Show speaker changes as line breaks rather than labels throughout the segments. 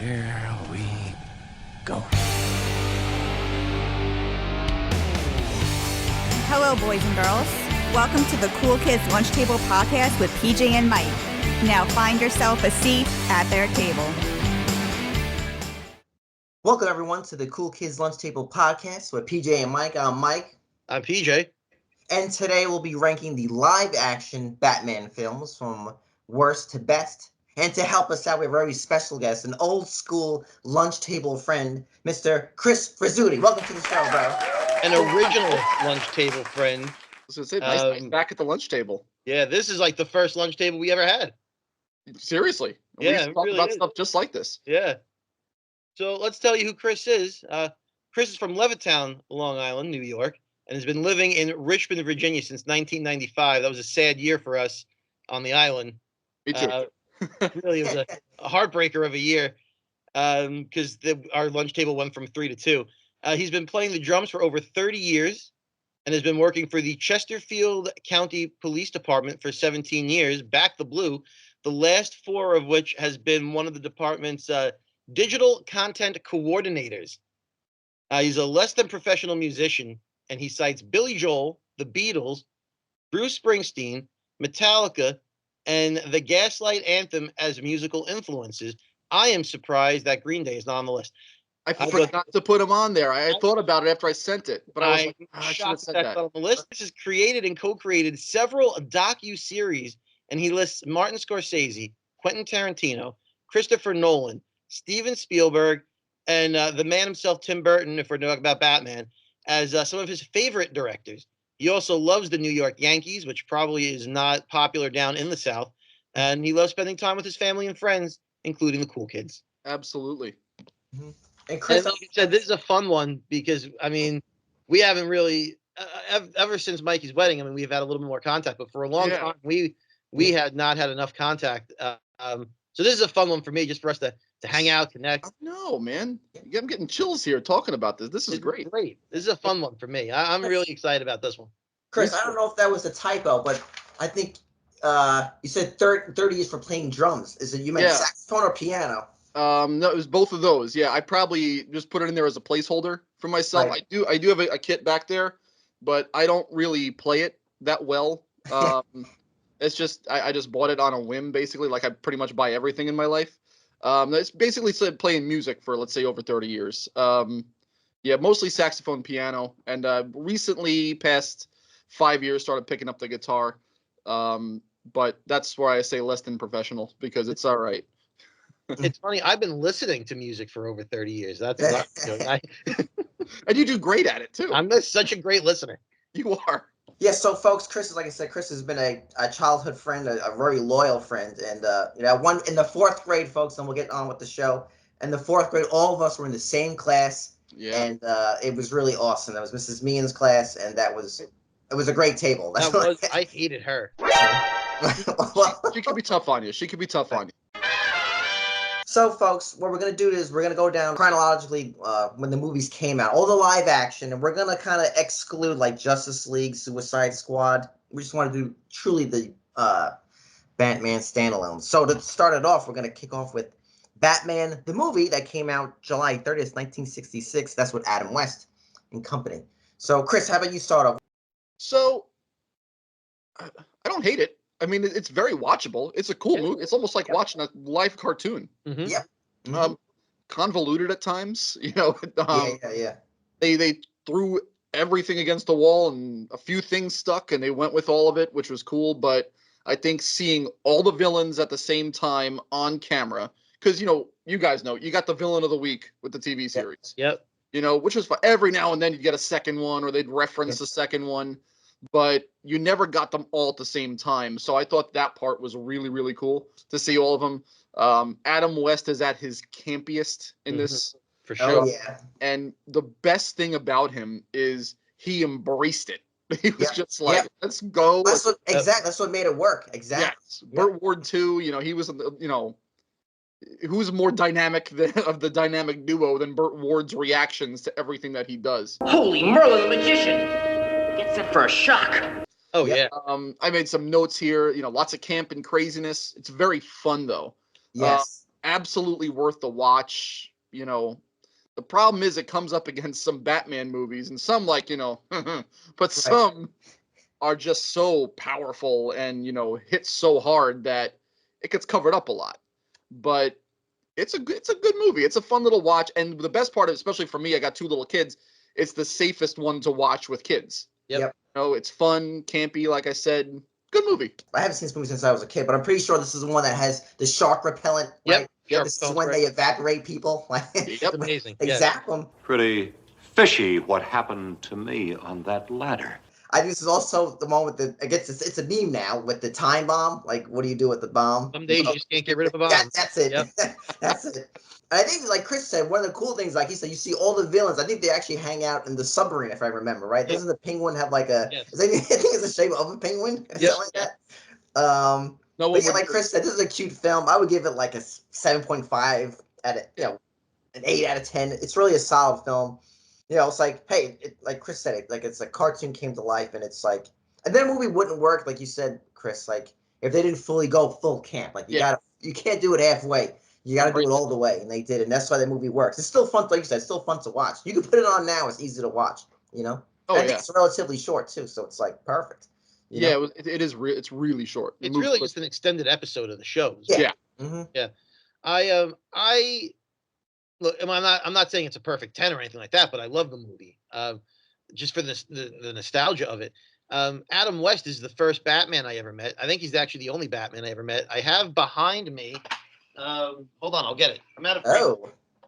Here we go.
Hello, boys and girls. Welcome to the Cool Kids Lunch Table Podcast with PJ and Mike. Now find yourself a seat at their table.
Welcome, everyone, to the Cool Kids Lunch Table Podcast with PJ and Mike. I'm Mike.
I'm PJ.
And today we'll be ranking the live-action Batman films from worst to best. And to help us out, we have a very special guest, an old-school lunch table friend, Mr. Chris Rizzuti. Welcome to the show, bro.
An original lunch table friend.
I was going to say, nice back at the lunch table.
Yeah, this is like the first lunch table we ever had.
Seriously.
Yeah,
we used to talk
really
about
is.
stuff just like this.
Yeah. So let's tell you who Chris is. Chris is from Levittown, Long Island, New York, and has been living in Richmond, Virginia since 1995. That was a sad year for us on the island.
Me too.
Really, it was a heartbreaker of a year because our lunch table went from 3 to 2. He's been playing the drums for over 30 years and has been working for the Chesterfield County Police Department for 17 years, back the blue, the last 4 of which has been one of the department's digital content coordinators. He's a less than professional musician, and he cites Billy Joel, the Beatles, Bruce Springsteen, Metallica, and the Gaslight Anthem as musical influences. I am surprised that Green Day is not on the list.
I forgot to put him on there. I thought about it after I sent it, but I was like, I should have said that.
On the list. This has created and co-created several docu-series, and he lists Martin Scorsese, Quentin Tarantino, Christopher Nolan, Steven Spielberg, and the man himself, Tim Burton, if we're talking about Batman, as some of his favorite directors. He also loves the New York Yankees, which probably is not popular down in the South, and he loves spending time with his family and friends, including the cool kids.
Absolutely.
Mm-hmm. And Chris,
like you said, this is a fun one because, I mean, we haven't really, ever since Mikey's wedding, I mean, we've had a little bit more contact, but for a long time, we had not had enough contact. So this is a fun one for me, just for us to hang out, connect.
No, man. I'm getting chills here talking about this. This is great.
Great. This is a fun one for me. I'm really excited about this one.
Chris, I don't know if that was a typo, but I think you said 30 years for playing drums. Is it you meant saxophone or piano?
No, it was both of those. Yeah, I probably just put it in there as a placeholder for myself.
Right.
I do have a kit back there, but I don't really play it that well. It's just I just bought it on a whim, basically. Like I pretty much buy everything in my life. It's basically playing music for, let's say, over 30 years. Yeah, mostly saxophone, piano, and recently, past 5 years, started picking up the guitar. But that's why I say less than professional, because it's all right.
It's funny. I've been listening to music for over 30 years. That's not,
and you do great at it too.
I'm such a great listener.
You are.
Yeah, so folks, Chris, like I said, Chris has been a childhood friend, a very loyal friend, and in the 4th grade, folks, and we'll get on with the show. In the 4th grade, all of us were in the same class, and it was really awesome. That was Mrs. Meehan's class, and it was a great table.
I hated her.
She could be tough on you.
So, folks, what we're going to do is we're going to go down chronologically when the movies came out, all the live action, and we're going to kind of exclude like Justice League, Suicide Squad. We just want to do truly the Batman standalone. So to start it off, we're going to kick off with Batman, the movie that came out July 30th, 1966. That's with Adam West and company. So, Chris, how about you start off?
So, I don't hate it. I mean, it's very watchable. It's a cool movie. It's almost like watching a live cartoon.
Mm-hmm.
Yeah. Mm-hmm.
Convoluted at times,
Yeah.
They threw everything against the wall and a few things stuck and they went with all of it, which was cool. But I think seeing all the villains at the same time on camera, because, you guys know, you got the villain of the week with the TV series.
Yep.
Which was fun. Every now and then you'd get a second one or they'd reference the second one. But you never got them all at the same time. So I thought that part was really, really cool to see all of them. Adam West is at his campiest in this.
For sure.
Oh, yeah.
And the best thing about him is he embraced it. He was just like, let's go.
That's what made it work. Exactly.
Yes. Burt Ward too, he was, who's more dynamic of the dynamic duo than Burt Ward's reactions to everything that he does.
Holy Merlin the Magician! Gets it for a shock.
Oh, yeah.
I made some notes here, lots of camp and craziness. It's very fun, though.
Yes.
absolutely worth the watch. You know, the problem is it comes up against some Batman movies, and some like, you know, but some are just so powerful and, you know, hit so hard that it gets covered up a lot. But it's a good movie. It's a fun little watch, and the best part, especially for me, I got 2 little kids. It's the safest one to watch with kids.
Yep.
Yep.
You know, it's fun, campy, like I said. Good movie.
I haven't seen this movie since I was a kid, but I'm pretty sure this is the one that has the shark repellent,
Yep.
right?
Shark
This is
repellent's
when
right.
they evaporate people. Like,
Yep.
It's amazing.
they
Yeah.
zap them.
Pretty fishy what happened to me on that ladder.
I think this is also the one with the, I guess it's a meme now with the time bomb. Like, what do you do with the bomb?
Some days you just can't get rid of a bomb.
Yeah, that's it.
Yep.
That's it. And I think, like Chris said, one of the cool things, like he said, you see all the villains. I think they actually hang out in the submarine, if I remember, right?
Yeah.
Doesn't the penguin have like a?
Yes.
I think it's the shape of a penguin, or
Yep.
something like that.
No one
But yeah,
would-
like Chris said, this is a cute film. I would give it like a 7.5 out of, an 8 out of 10. It's really a solid film. You know, it's like, hey, like Chris said, it's a cartoon came to life, and it's like, and then a movie wouldn't work, like you said, Chris, like if they didn't fully go full camp, like you can't do it halfway. You got to do it all the way, and they did, and that's why the movie works. It's still fun, like you said, it's still fun to watch. You can put it on now; it's easy to watch. You know,
Oh,
I think it's relatively short too, so it's like perfect. You know?
It is. It's really short.
It's really just an extended episode of the show.
Yeah.
Yeah.
I look. I'm not saying it's a perfect 10 or anything like that, but I love the movie. Just for the nostalgia of it. Adam West is the first Batman I ever met. I think he's actually the only Batman I ever met. I have behind me. Hold on, I'll get it. I'm out of print,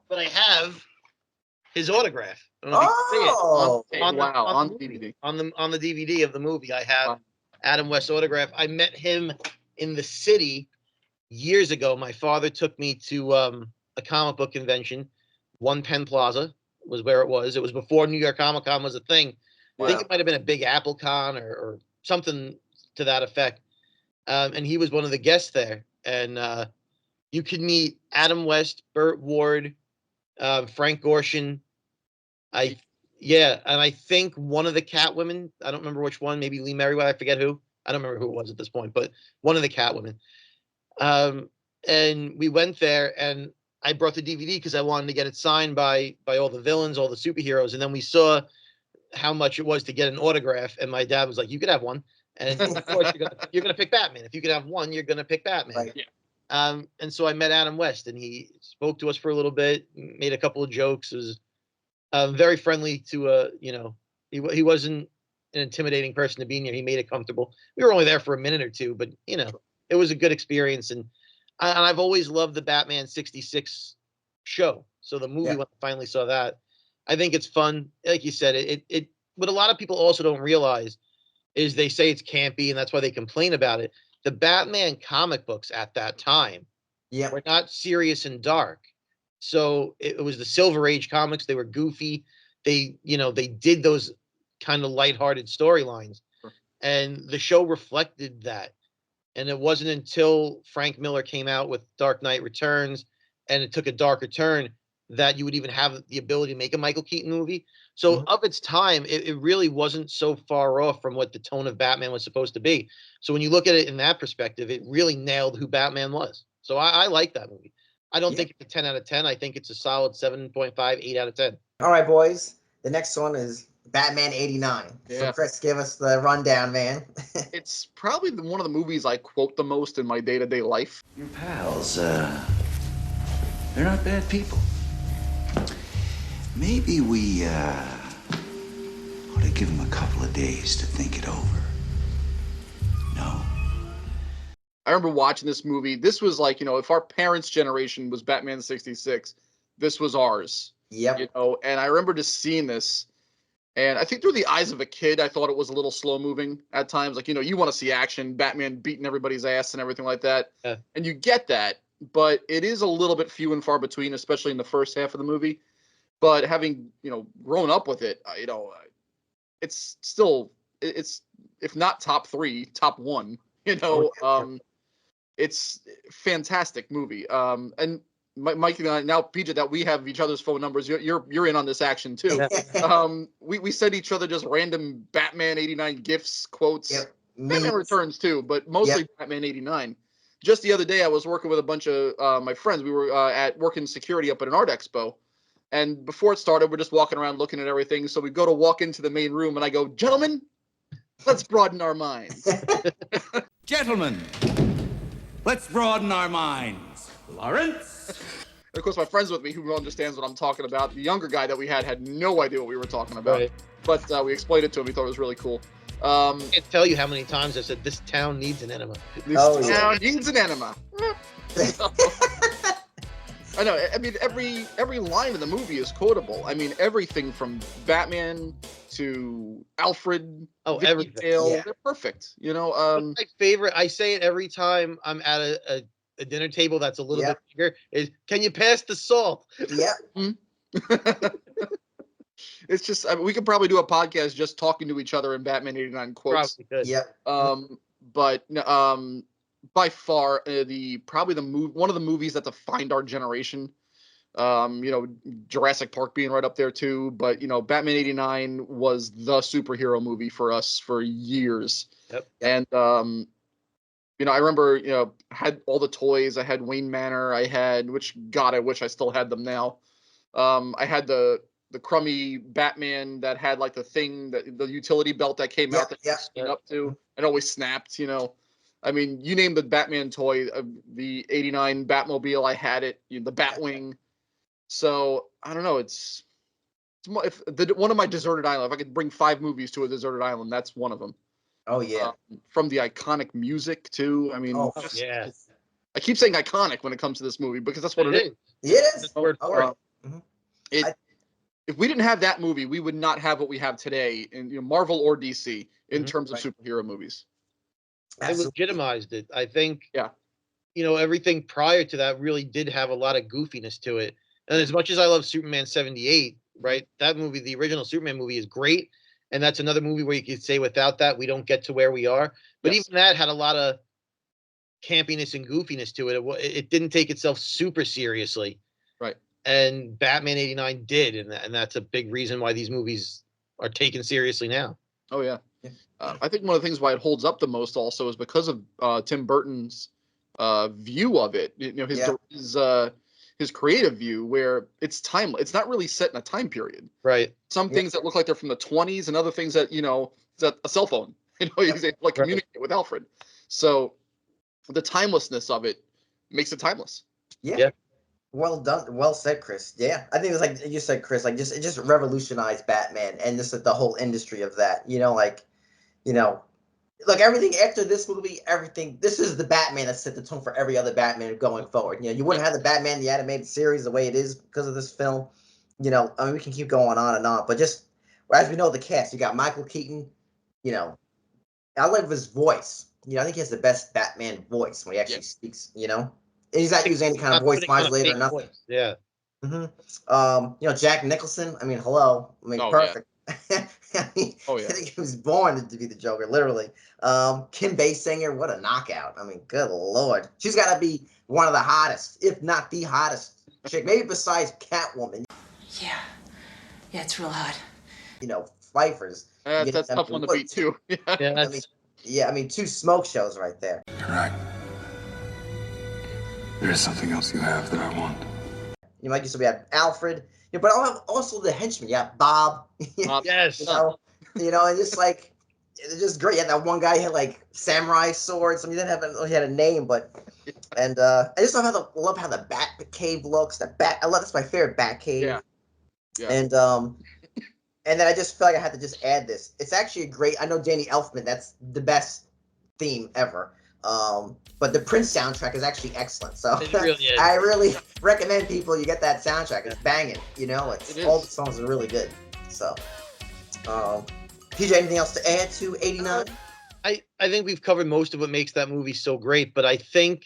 but I have his autograph. I don't know if you can see it. On the DVD. On the DVD of the movie, I have Adam West's autograph. I met him in the city years ago. My father took me to a comic book convention. One Penn Plaza was where it was. It was before New York Comic Con was a thing. I think it might have been a Big Apple Con or something to that effect. And he was one of the guests there. And you could meet Adam West, Burt Ward, Frank Gorshin. And I think one of the Catwomen, I don't remember which one, maybe Lee Merriweather, I forget who. I don't remember who it was at this point, but one of the Catwomen. And we went there, and I brought the DVD because I wanted to get it signed by all the villains, all the superheroes. And then we saw how much it was to get an autograph, and my dad was like, "You could have one." And of course, you're gonna pick Batman. If you could have one, you're gonna pick Batman.
Right.
Yeah.
And so I met Adam West, and he spoke to us for a little bit, made a couple of jokes. It was very friendly to he wasn't an intimidating person to be near. He made it comfortable. We were only there for a minute or two, but it was a good experience. And I've always loved the Batman '66 show. So the movie, when I finally saw that, I think it's fun. Like you said, it what a lot of people also don't realize is they say it's campy, and that's why they complain about it. The Batman comic books at that time were not serious and dark. So it was the Silver Age comics. They were goofy. They did those kind of lighthearted storylines.
Sure.
And the show reflected that. And it wasn't until Frank Miller came out with Dark Knight Returns, and it took a darker turn, that you would even have the ability to make a Michael Keaton movie. So of its time, it really wasn't so far off from what the tone of Batman was supposed to be. So when you look at it in that perspective, it really nailed who Batman was. So I like that movie. I don't think it's a 10 out of 10. I think it's a solid 7.5, 8 out of 10.
All right, boys. The next one is Batman '89.
Yeah.
So Chris, give us the rundown, man.
It's probably one of the movies I quote the most in my day-to-day life.
Your pals, they're not bad people. Maybe we ought to give them a couple of days to think it over. No?
I remember watching this movie. This was like, if our parents' generation was Batman '66, this was ours.
Yep.
And I remember just seeing this, and I think through the eyes of a kid, I thought it was a little slow moving at times. Like, you want to see action, Batman beating everybody's ass and everything like that. Yeah. And you get that, but it is a little bit few and far between, especially in the first half of the movie. But having, grown up with it, it's still, it's, if not top 3, top 1, it's fantastic movie. And Mike and I, now PJ, that we have each other's phone numbers, you're in on this action too. We send each other just random Batman '89 gifs, quotes, Batman Returns too, but mostly Batman '89. just the other day, I was working with a bunch of my friends. We were at working security up at an art expo. And before it started, we're just walking around looking at everything. So we go to walk into the main room and I go, gentlemen, let's broaden our minds.
Gentlemen, let's broaden our minds. Lawrence?
And of course, my friends with me who understands what I'm talking about, the younger guy that we had no idea what we were talking about.
Right.
But we explained it to him. He thought it was really cool.
I can't tell you how many times I've said this town needs an enema.
This town needs an enema. I know. I mean, every line in the movie is quotable. I mean, everything from Batman to Alfred.
Oh,
Vicky
everything.
Vale,
Yeah.
they're perfect. You know.
What's my favorite? I say it every time I'm at a dinner table that's a little bit bigger. Is can you pass the salt?
Yeah.
It's just we could probably do a podcast just talking to each other in Batman '89 quotes.
Probably could.
Yeah.
But by far one of the movies that defined our generation. You know, Jurassic Park being right up there too. But you know, Batman '89 was the superhero movie for us for years.
Yep.
And you know, I remember, you know, I had all the toys. I had Wayne Manor. I wish I still had them now. I had the crummy Batman that had like the utility belt that came out that you could speed up to and always snapped, you know. I mean, you name the Batman toy, the '89 Batmobile, I had it, the Batwing. So I don't know. It's one of my deserted island. If I could bring 5 movies to a deserted island, that's one of them.
Oh yeah.
From the iconic music too. I mean,
Yeah.
I keep saying iconic when it comes to this movie because that's what it is.
It is.
Word for it.
If we didn't have that movie, we would not have what we have today in Marvel or DC in terms of superhero movies.
It legitimized it. I think.
Yeah.
You know, everything prior to that really did have a lot of goofiness to it. And as much as I love Superman 78, right? That movie, the original Superman movie, is great. And that's another movie where you could say without that, we don't get to where we are. But even that had a lot of campiness and goofiness to it. It didn't take itself super seriously.
Right.
And Batman '89 did. And that's a big reason why these movies are taken seriously now.
Oh, yeah. I think one of the things why it holds up the most also is because of Tim Burton's view of it. You know, his creative view, where it's timeless. It's not really set in a time period.
Right.
Some things that look like they're from the 20s and other things that, you know, it's a cell phone. You know, he's able to like communicate with Alfred. So the timelessness of it makes it timeless.
Yeah. Well done. Well said, Chris. Yeah. I think it was like you said, Chris, like it just revolutionized Batman and just the whole industry of that. You know, like, you know, like everything after this movie, this is the Batman that set the tone for every other Batman going forward. You know, you wouldn't have the Batman, the animated series, the way it is because of this film. You know, I mean, we can keep going on and on, but just as we know, the cast, you got Michael Keaton. You know, I love his voice. You know, I think he has the best Batman voice when he actually speaks. You know, and he's not using any kind of voice modulator or nothing.
Voice. Yeah.
You know, Jack Nicholson. I mean, hello. I mean, perfect. I think he was born to be the Joker, literally. Kim Basinger, what a knockout. I mean, good Lord. She's got to be one of the hottest, if not the hottest chick, maybe besides Catwoman.
Yeah, it's real hot.
You know, Pfeiffer's.
That's tough one to beat, too.
I mean, 2 smoke shows right there.
You're right. There is something else you have that I want.
You know, like you said, we have Alfred. You know, but also the henchmen. Yeah, Bob.
Yes.
You know, and just like it's just great. Yeah, that one guy had like samurai swords. I mean, he didn't have he had a name, but and I just love how the Bat Cave looks. That's my favorite Bat Cave.
Yeah.
And then I just feel like I had to just add this. It's actually a great. I know Danny Elfman. That's the best theme ever. But the Prince soundtrack is actually excellent. So
It really is.
I really recommend people you get that soundtrack. It's banging. You know, all the songs are really good. So, PJ, anything else to add to 89?
I think we've covered most of what makes that movie so great, but I think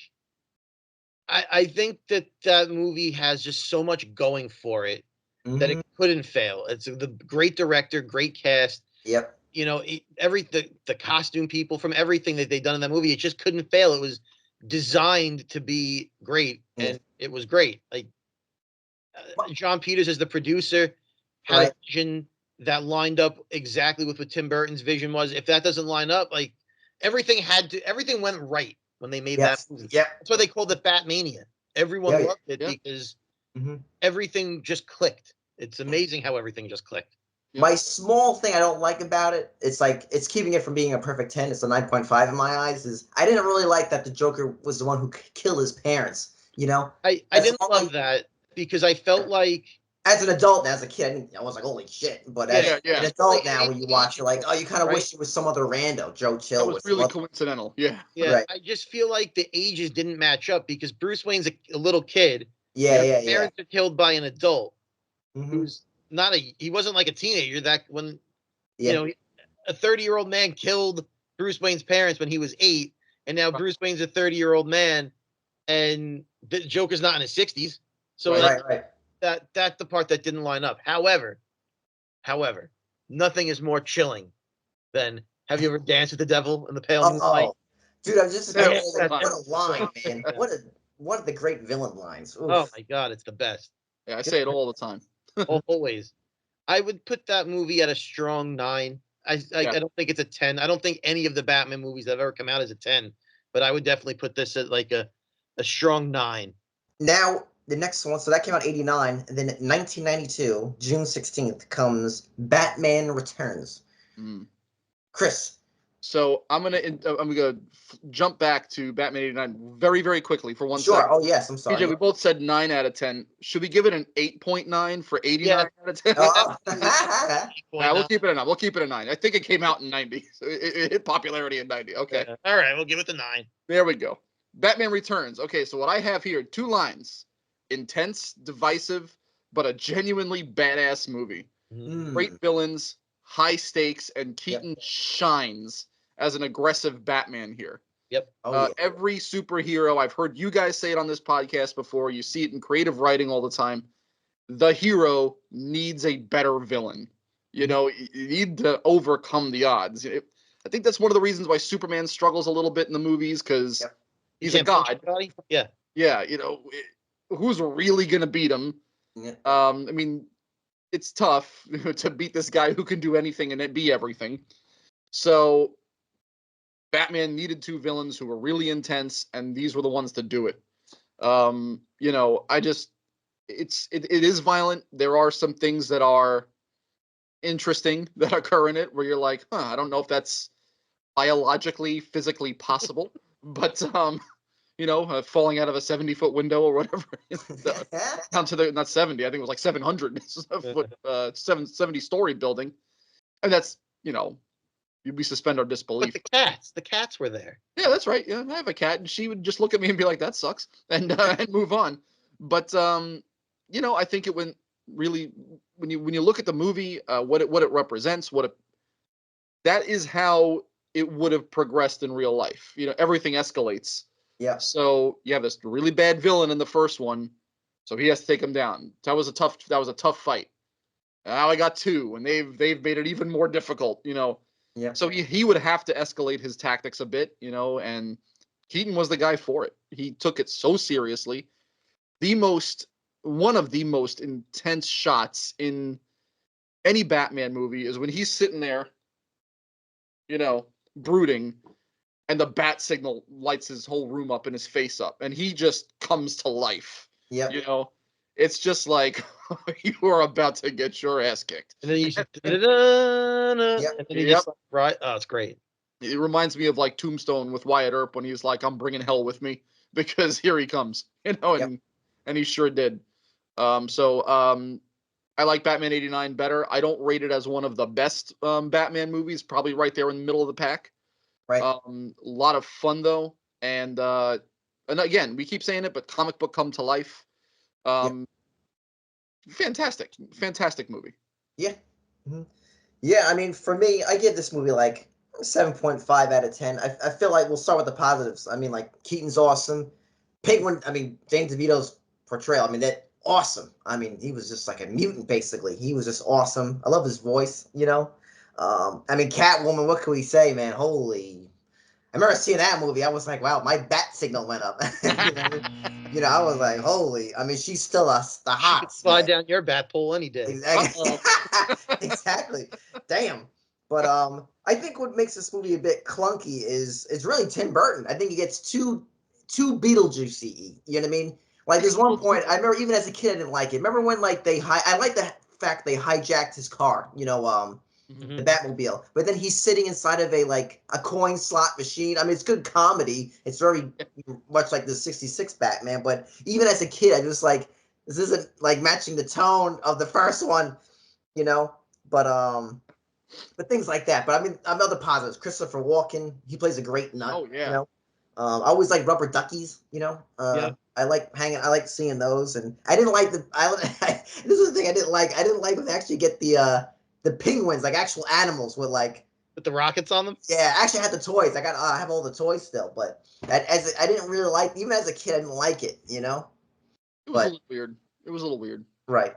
that movie has just so much going for it that it couldn't fail. It's the great director, great cast.
Yep.
You know, the costume people from everything that they've done in that movie, it just couldn't fail. It was designed to be great, and it was great. Like John Peters as the producer had a vision that lined up exactly with what Tim Burton's vision was. If that doesn't line up, like everything went right. when they made
Yes.
that movie.
Yep.
That's why they called it Batmania. Everyone
Yeah, yeah.
loved it
Yeah.
because
Mhm.
everything just clicked. It's amazing how everything just clicked.
Yep.
My small thing I don't like about it, it's like it's keeping it from being a perfect 10. It's a 9.5 in my eyes. Is I didn't really like that the Joker was the one who killed his parents. You know,
I
That's
didn't
only-
love that because I felt like
as an adult and as a kid, I was like, holy shit. But as
Yeah.
an adult
Like,
now, when you watch it, like, oh, you kind of
right?
wish it was some other rando, Joe
That
Chill
was
with
really
some other-
coincidental. Yeah.
Yeah,
Right.
I just feel like the ages didn't match up because Bruce Wayne's a little kid.
Yeah,
and
yeah,
his
yeah.
parents are killed by an adult
Mhm.
who's not he wasn't like a teenager that when
Yeah.
a 30-year-old man killed Bruce Wayne's parents when he was 8, and now Bruce Wayne's a 30-year-old man, and the Joker's not in his 60s. So
Right, right.
that's the part that didn't line up. However, nothing is more chilling than have you ever danced with the devil in the pale moonlight?
Oh, dude, I'm just
Yeah,
like,
all the time.
what a line, man. What a one of the great villain lines. Oof.
Oh my god, it's the best.
Yeah, I say it all the time.
Always. I would put that movie at a strong 9. I don't think it's a 10. I don't think any of the Batman movies that have ever come out is a 10, but I would definitely put this at like a strong 9.
Now, the next one, so that came out 89, and then 1992, June 16th, comes Batman Returns.
Mm.
Chris.
So I'm gonna jump back to Batman '89 very, very quickly for 1
Sure.
second.
Oh, yes, I'm sorry.
PJ, we both said 9 out of 10. Should we give it an 8.9 for 89 out of 10?
Oh.
We'll keep it a 9. We'll keep it a 9. I think it came out in 90. So it hit popularity in 90. Okay.
Yeah. All right, we'll give it the 9.
There we go. Batman Returns. Okay, so what I have here, 2 lines. Intense, divisive, but a genuinely badass movie.
Mm.
Great villains, high stakes, and Keaton shines as an aggressive Batman here.
Yep.
Oh, yeah.
Every superhero, I've heard you guys say it on this podcast before, you see it in creative writing all the time. The hero needs a better villain. You know, you need to overcome the odds. I think that's one of the reasons why Superman struggles a little bit in the movies, because he's a god.
Yeah.
Yeah, who's really going to beat him?
Yeah.
I mean, it's tough to beat this guy who can do anything and be everything. So Batman needed 2 villains who were really intense, and these were the ones to do it. It is violent. There are some things that are interesting that occur in it where you're like, I don't know if that's biologically, physically possible, but falling out of a 70-foot window or whatever, down to the, not 70, I think it was like 700 foot, 70-story building, and that's, we suspend our
But
disbelief.
the cats were there.
Yeah, that's right. Yeah, I have a cat, and she would just look at me and be like, "That sucks," and move on. But I think it went really, when you look at the movie, what it represents, that is how it would have progressed in real life. Everything escalates.
Yeah.
So you have this really bad villain in the first one, so he has to take him down. That was a tough fight. Now I got 2, and they've made it even more difficult.
Yeah.
So he would have to escalate his tactics a bit, and Keaton was the guy for it. He took it so seriously. One of the most intense shots in any Batman movie is when he's sitting there, brooding, and the bat signal lights his whole room up and his face up, and he just comes to life.
Yeah.
It's just like you are about to get your ass kicked.
And then you and then you just right. Oh, it's great.
It reminds me of like Tombstone with Wyatt Earp when he's like, "I'm bringing hell with me," because here he comes, and he sure did. I like Batman '89 better. I don't rate it as one of the best Batman movies. Probably right there in the middle of the pack.
Right.
A lot of fun though, and again, we keep saying it, but comic book come to life. Fantastic movie.
Yeah. Mm-hmm. Yeah, I mean, for me, I give this movie like 7.5 out of 10. I feel like we'll start with the positives. I mean, like, Keaton's awesome. Penguin, I mean, James DeVito's portrayal, I mean, that awesome. I mean, he was just like a mutant, basically. He was just awesome. I love his voice, I mean, Catwoman, what can we say, man? Holy. I remember seeing that movie. I was like, wow, my bat signal went up. I was like, holy. I mean, she's still the hot.
Slide down your bat pole any day.
Exactly. Exactly. Damn. But I think what makes this movie a bit clunky is it's really Tim Burton. I think he gets too Beetlejuicy. You know what I mean? Like there's one point I remember even as a kid I didn't like it. Remember when like I like the fact they hijacked his car. You know, the Batmobile. But then he's sitting inside of a coin slot machine. I mean, it's good comedy. It's very much like the '66 Batman. But even as a kid, I just like this isn't like matching the tone of the first one. You know, but things like that. But I mean, I'm other positives. Christopher Walken, he plays a great nut.
Oh yeah.
You know, I always like rubber duckies. You know,
Yeah.
I like hanging. I like seeing those. And I didn't like the. This is the thing I didn't like. I didn't like when they actually get the penguins, like actual animals with like.
With the rockets on them.
Yeah, I actually had the toys. I have all the toys still, but I didn't really like. Even as a kid, I didn't like it. You know.
It was a
But
little weird. It was a little weird.
right.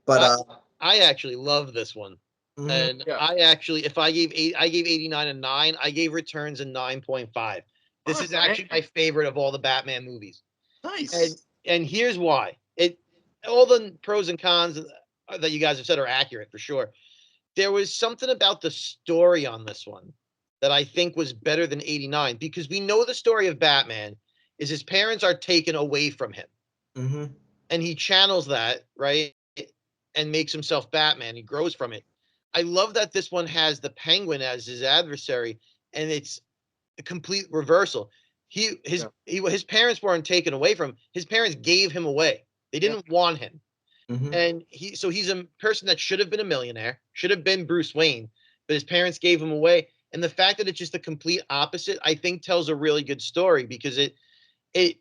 But
I actually love this one. And
Yeah.
I actually, if I gave 89 a 9. I gave Returns a 9.5. This is actually my favorite of all the Batman movies.
Nice.
And here's why. All the pros and cons that you guys have said are accurate for sure. There was something about the story on this one that I think was better than 89 because we know the story of Batman is his parents are taken away from him. And he channels that, right? And makes himself Batman. He grows from it. I love that this one has the Penguin as his adversary, and it's a complete reversal. His parents weren't taken away from him. His parents gave him away. They didn't want him. And he's a person that should have been a millionaire, should have been Bruce Wayne, but his parents gave him away. And the fact that it's just the complete opposite, I think tells a really good story because it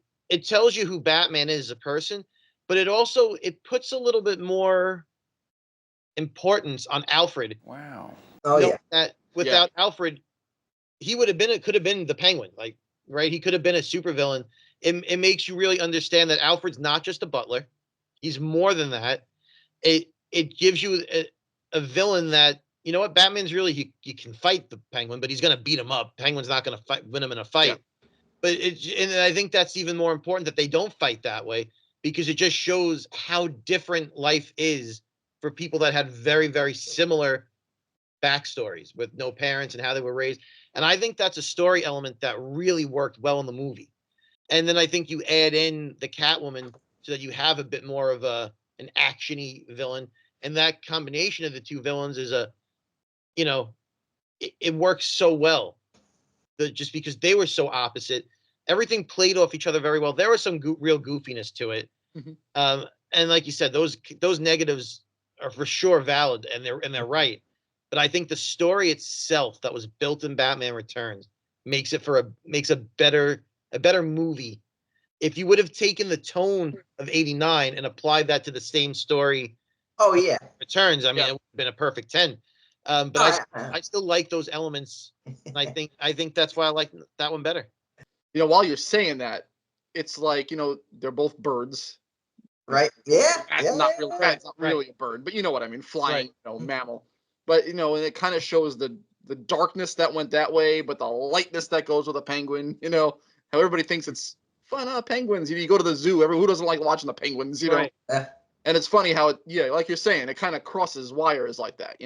tells you who Batman is as a person, but it puts a little bit more importance on Alfred.
Wow.
oh yeah.
That without Alfred, he could have been the Penguin, like right. He could have been a supervillain. It makes you really understand that Alfred's not just a butler; he's more than that. It gives you a villain that you know what Batman's really he can fight the Penguin, but he's going to beat him up. Penguin's not going to win him in a fight. But and I think that's even more important that they don't fight that way because it just shows how different life is for people that had very, very similar backstories with no parents and how they were raised. And I think that's a story element that really worked well in the movie. And then I think you add in the Catwoman so that you have a bit more of an actiony villain. And that combination of the two villains is it works so well. Just because they were so opposite, everything played off each other very well. There was some real goofiness to it. And like you said, those negatives are for sure valid and they're right. But I think the story itself that was built in Batman Returns makes a better movie. If you would have taken the tone of 89 and applied that to the same story,
Oh yeah.
Returns, I mean, it would have been a perfect 10. But I still like those elements. And I think that's why I like that one better.
You know, while you're saying that, it's like, they're both birds.
Right. Yeah.
That's not really a bird, but you know what I mean, flying, mammal. But and it kind of shows the darkness that went that way, but the lightness that goes with a penguin. How everybody thinks it's fun. Penguins. You go to the zoo. Who doesn't like watching the penguins?
Right.
And it's funny how like you're saying, it kind of crosses wires like that.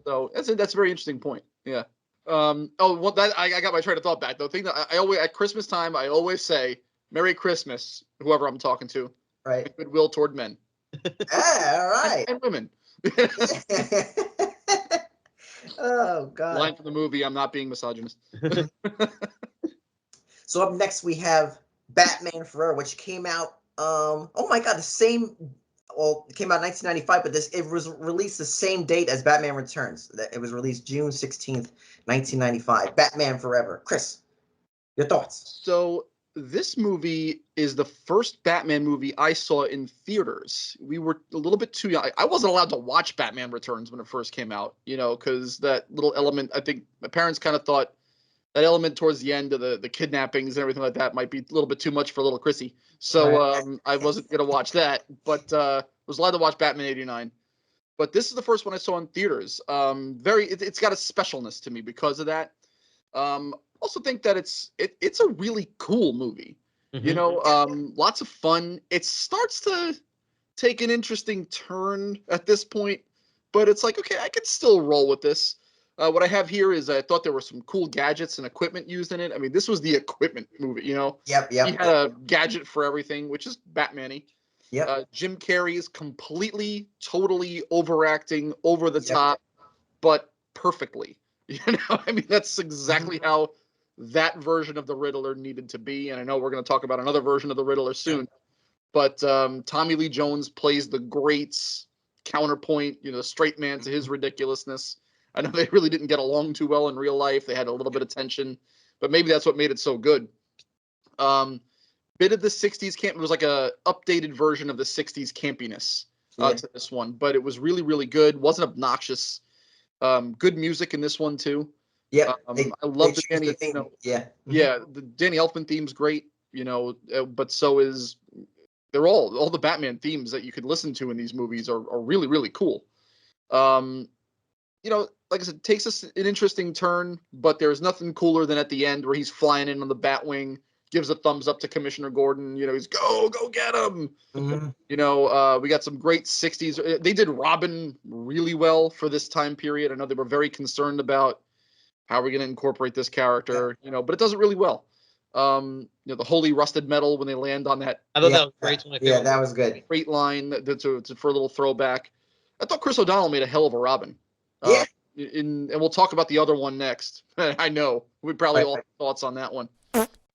So that's a very interesting point. Yeah. I got my train of thought back though. Thing that I always at Christmas time I always say Merry Christmas, whoever I'm talking to.
Right.
Goodwill toward men.
All right.
And women.
Oh God.
Line from the movie, I'm not being misogynist.
So up next we have Batman Forever, which came out oh my God, it came out in 1995, but it was released the same date as Batman Returns. It was released June 16th, 1995. Batman Forever. Chris, your thoughts?
So this movie is the first Batman movie I saw in theaters. We were a little bit too young. I wasn't allowed to watch Batman Returns when it first came out, because that little element, I think my parents kind of thought that element towards the end of the kidnappings and everything like that might be a little bit too much for little Chrissy. So I wasn't going to watch that, but was allowed to watch Batman 89. But this is the first one I saw in theaters. It's got a specialness to me because of that. Also think that it's a really cool movie. Lots of fun. It starts to take an interesting turn at this point, but it's like, okay, I could still roll with this. What I have here is I thought there were some cool gadgets and equipment used in it. I mean, this was the equipment movie, you know.
Yep,
He
yep,
had a gadget for everything, which is Batman-y.
yep,
Jim Carrey is completely, totally overacting, over the
yep.
top, but perfectly. You know, I mean, that's exactly how that version of the Riddler needed to be. And I know we're going to talk about another version of the Riddler soon. But Tommy Lee Jones plays the great counterpoint, you know, straight man to his ridiculousness. I know they really didn't get along too well in real life. They had a little bit of tension, but maybe that's what made it so good. Bit of the 60s camp. It was like a updated version of the 60s campiness to this one, but it was really, really good. Wasn't obnoxious. Good music in this one too.
Yep.
I love the
changed
Danny.
theme.
Yeah, the Danny Elfman theme's great. You know, but so is they're all the Batman themes that you could listen to in these movies are really, really cool. You know, like I said, takes us an interesting turn, but there's nothing cooler than at the end where he's flying in on the Batwing, gives a thumbs up to Commissioner Gordon. You know, he's go get him. You know, we got some great 60s. They did Robin really well for this time period. I know they were very concerned about how are we going to incorporate this character, you know, but it does it really well. You know, the holy rusted metal when they land on that.
I thought that was great.
Yeah, that was good.
Great line that's for a little throwback. I thought Chris O'Donnell made a hell of a Robin.
Yeah.
And we'll talk about the other one next. I know we probably all have thoughts on that one,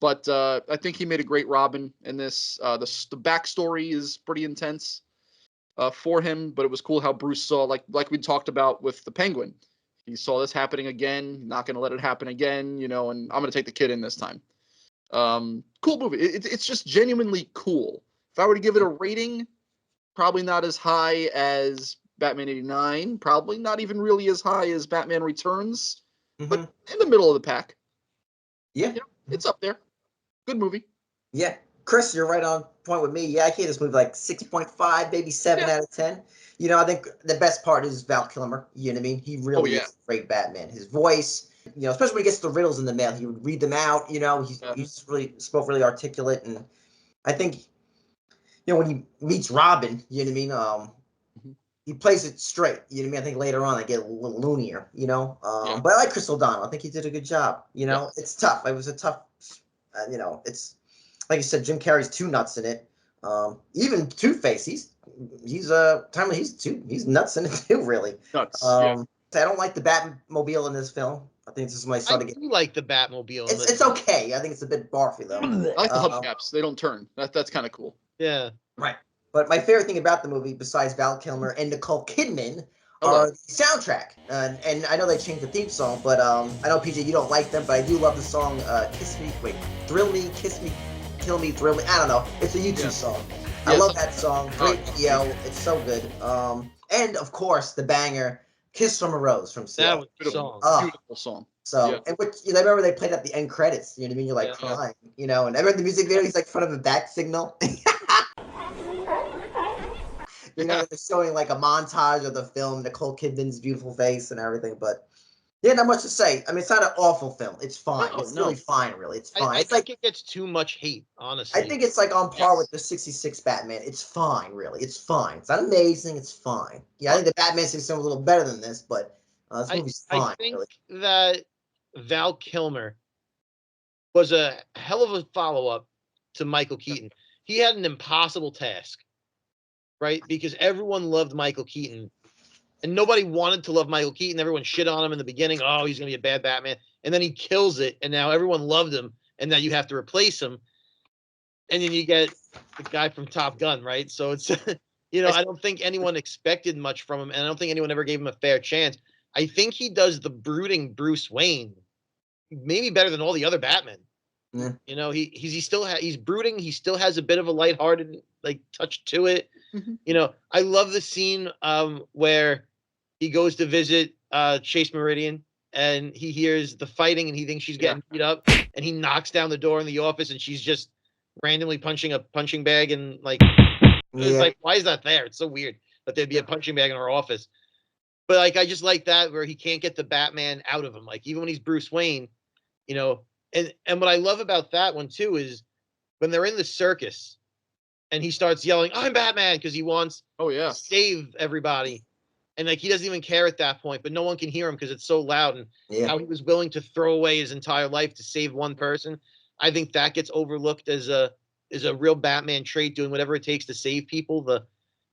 but I think he made a great Robin in this. The backstory is pretty intense for him, but it was cool how Bruce saw, like we talked about with the Penguin. He saw this happening again, not going to let it happen again, you know, and I'm going to take the kid in this time. Cool movie. It's just genuinely cool. If I were to give it a rating, probably not as high as Batman 89, probably not even really as high as Batman Returns, but in the middle of the pack.
Yeah.
You know, it's up there. Good movie.
Yeah. Chris, you're right on point with me. Yeah, I gave this movie like 6.5, maybe 7 out of 10. You know, I think the best part is Val Kilmer. You know what I mean? He really is a great Batman. His voice, you know, especially when he gets the riddles in the mail, he would read them out. You know, he's really spoke really articulate, and I think, you know, when he meets Robin, you know what I mean? He plays it straight. You know what I mean? I think later on I get a little loonier. You know, but I like Chris O'Donnell. I think he did a good job. You know, it's tough. It was a tough. You know, it's like you said, Jim Carrey's too nuts in it. Even Two-Face, he's nuts in it too, really.
Nuts.
I don't like the Batmobile in this film. I think this is my
I do like the Batmobile.
It's okay. I think it's a bit barfy though.
I like the hubcaps. They don't turn. That's kind of cool.
Yeah.
Right. But my favorite thing about the movie, besides Val Kilmer and Nicole Kidman, are the soundtrack. And I know they changed the theme song, but I know, PJ, you don't like them, but I do love the song Thrill Me, Kiss Me, Kill Me, Thrill Me. I don't know. It's a YouTube song. I love that song. Great video. It's so good. And, of course, the banger, Kiss from a Rose from Seattle.
That was a song.
Beautiful song.
So, and which, you know, I remember they played at the end credits. You know what I mean? You're like crying, you know. And I remember the music video, he's like in front of a bat signal. You know, they're showing like a montage of the film, Nicole Kidman's beautiful face and everything. But yeah, not much to say. I mean, it's not an awful film. It's fine. It's really fine, really. It's fine.
I think it gets too much hate, honestly.
I think it's like on par with the 66 Batman. It's fine, really. It's fine. It's not amazing. It's fine. Yeah, I think the Batman 67 was a little better than this, but this movie's fine.
I think that Val Kilmer was a hell of a follow-up to Michael Keaton. He had an impossible task, right? Because everyone loved Michael Keaton, and nobody wanted to love Michael Keaton. Everyone shit on him in the beginning. Oh, he's going to be a bad Batman. And then he kills it, and now everyone loved him, and now you have to replace him. And then you get the guy from Top Gun, right? So it's, you know, I don't think anyone expected much from him, and I don't think anyone ever gave him a fair chance. I think he does the brooding Bruce Wayne maybe better than all the other Batmen.
Yeah.
You know, he's brooding. He still has a bit of a lighthearted like touch to it. You know, I love the scene where he goes to visit Chase Meridian and he hears the fighting and he thinks she's getting beat up and he knocks down the door in the office and she's just randomly punching a punching bag and like it's like, why is that there? It's so weird that there'd be a punching bag in our office. But like I just like that where he can't get the Batman out of him. Like even when he's Bruce Wayne, you know, and what I love about that one too is when they're in the circus and he starts yelling, "I'm Batman," because he wants to save everybody. and like he doesn't even care at that point, but no one can hear him because it's so loud, and
Yeah.
how he was willing to throw away his entire life to save one person. I think that gets overlooked as a real Batman trait, doing whatever it takes to save people.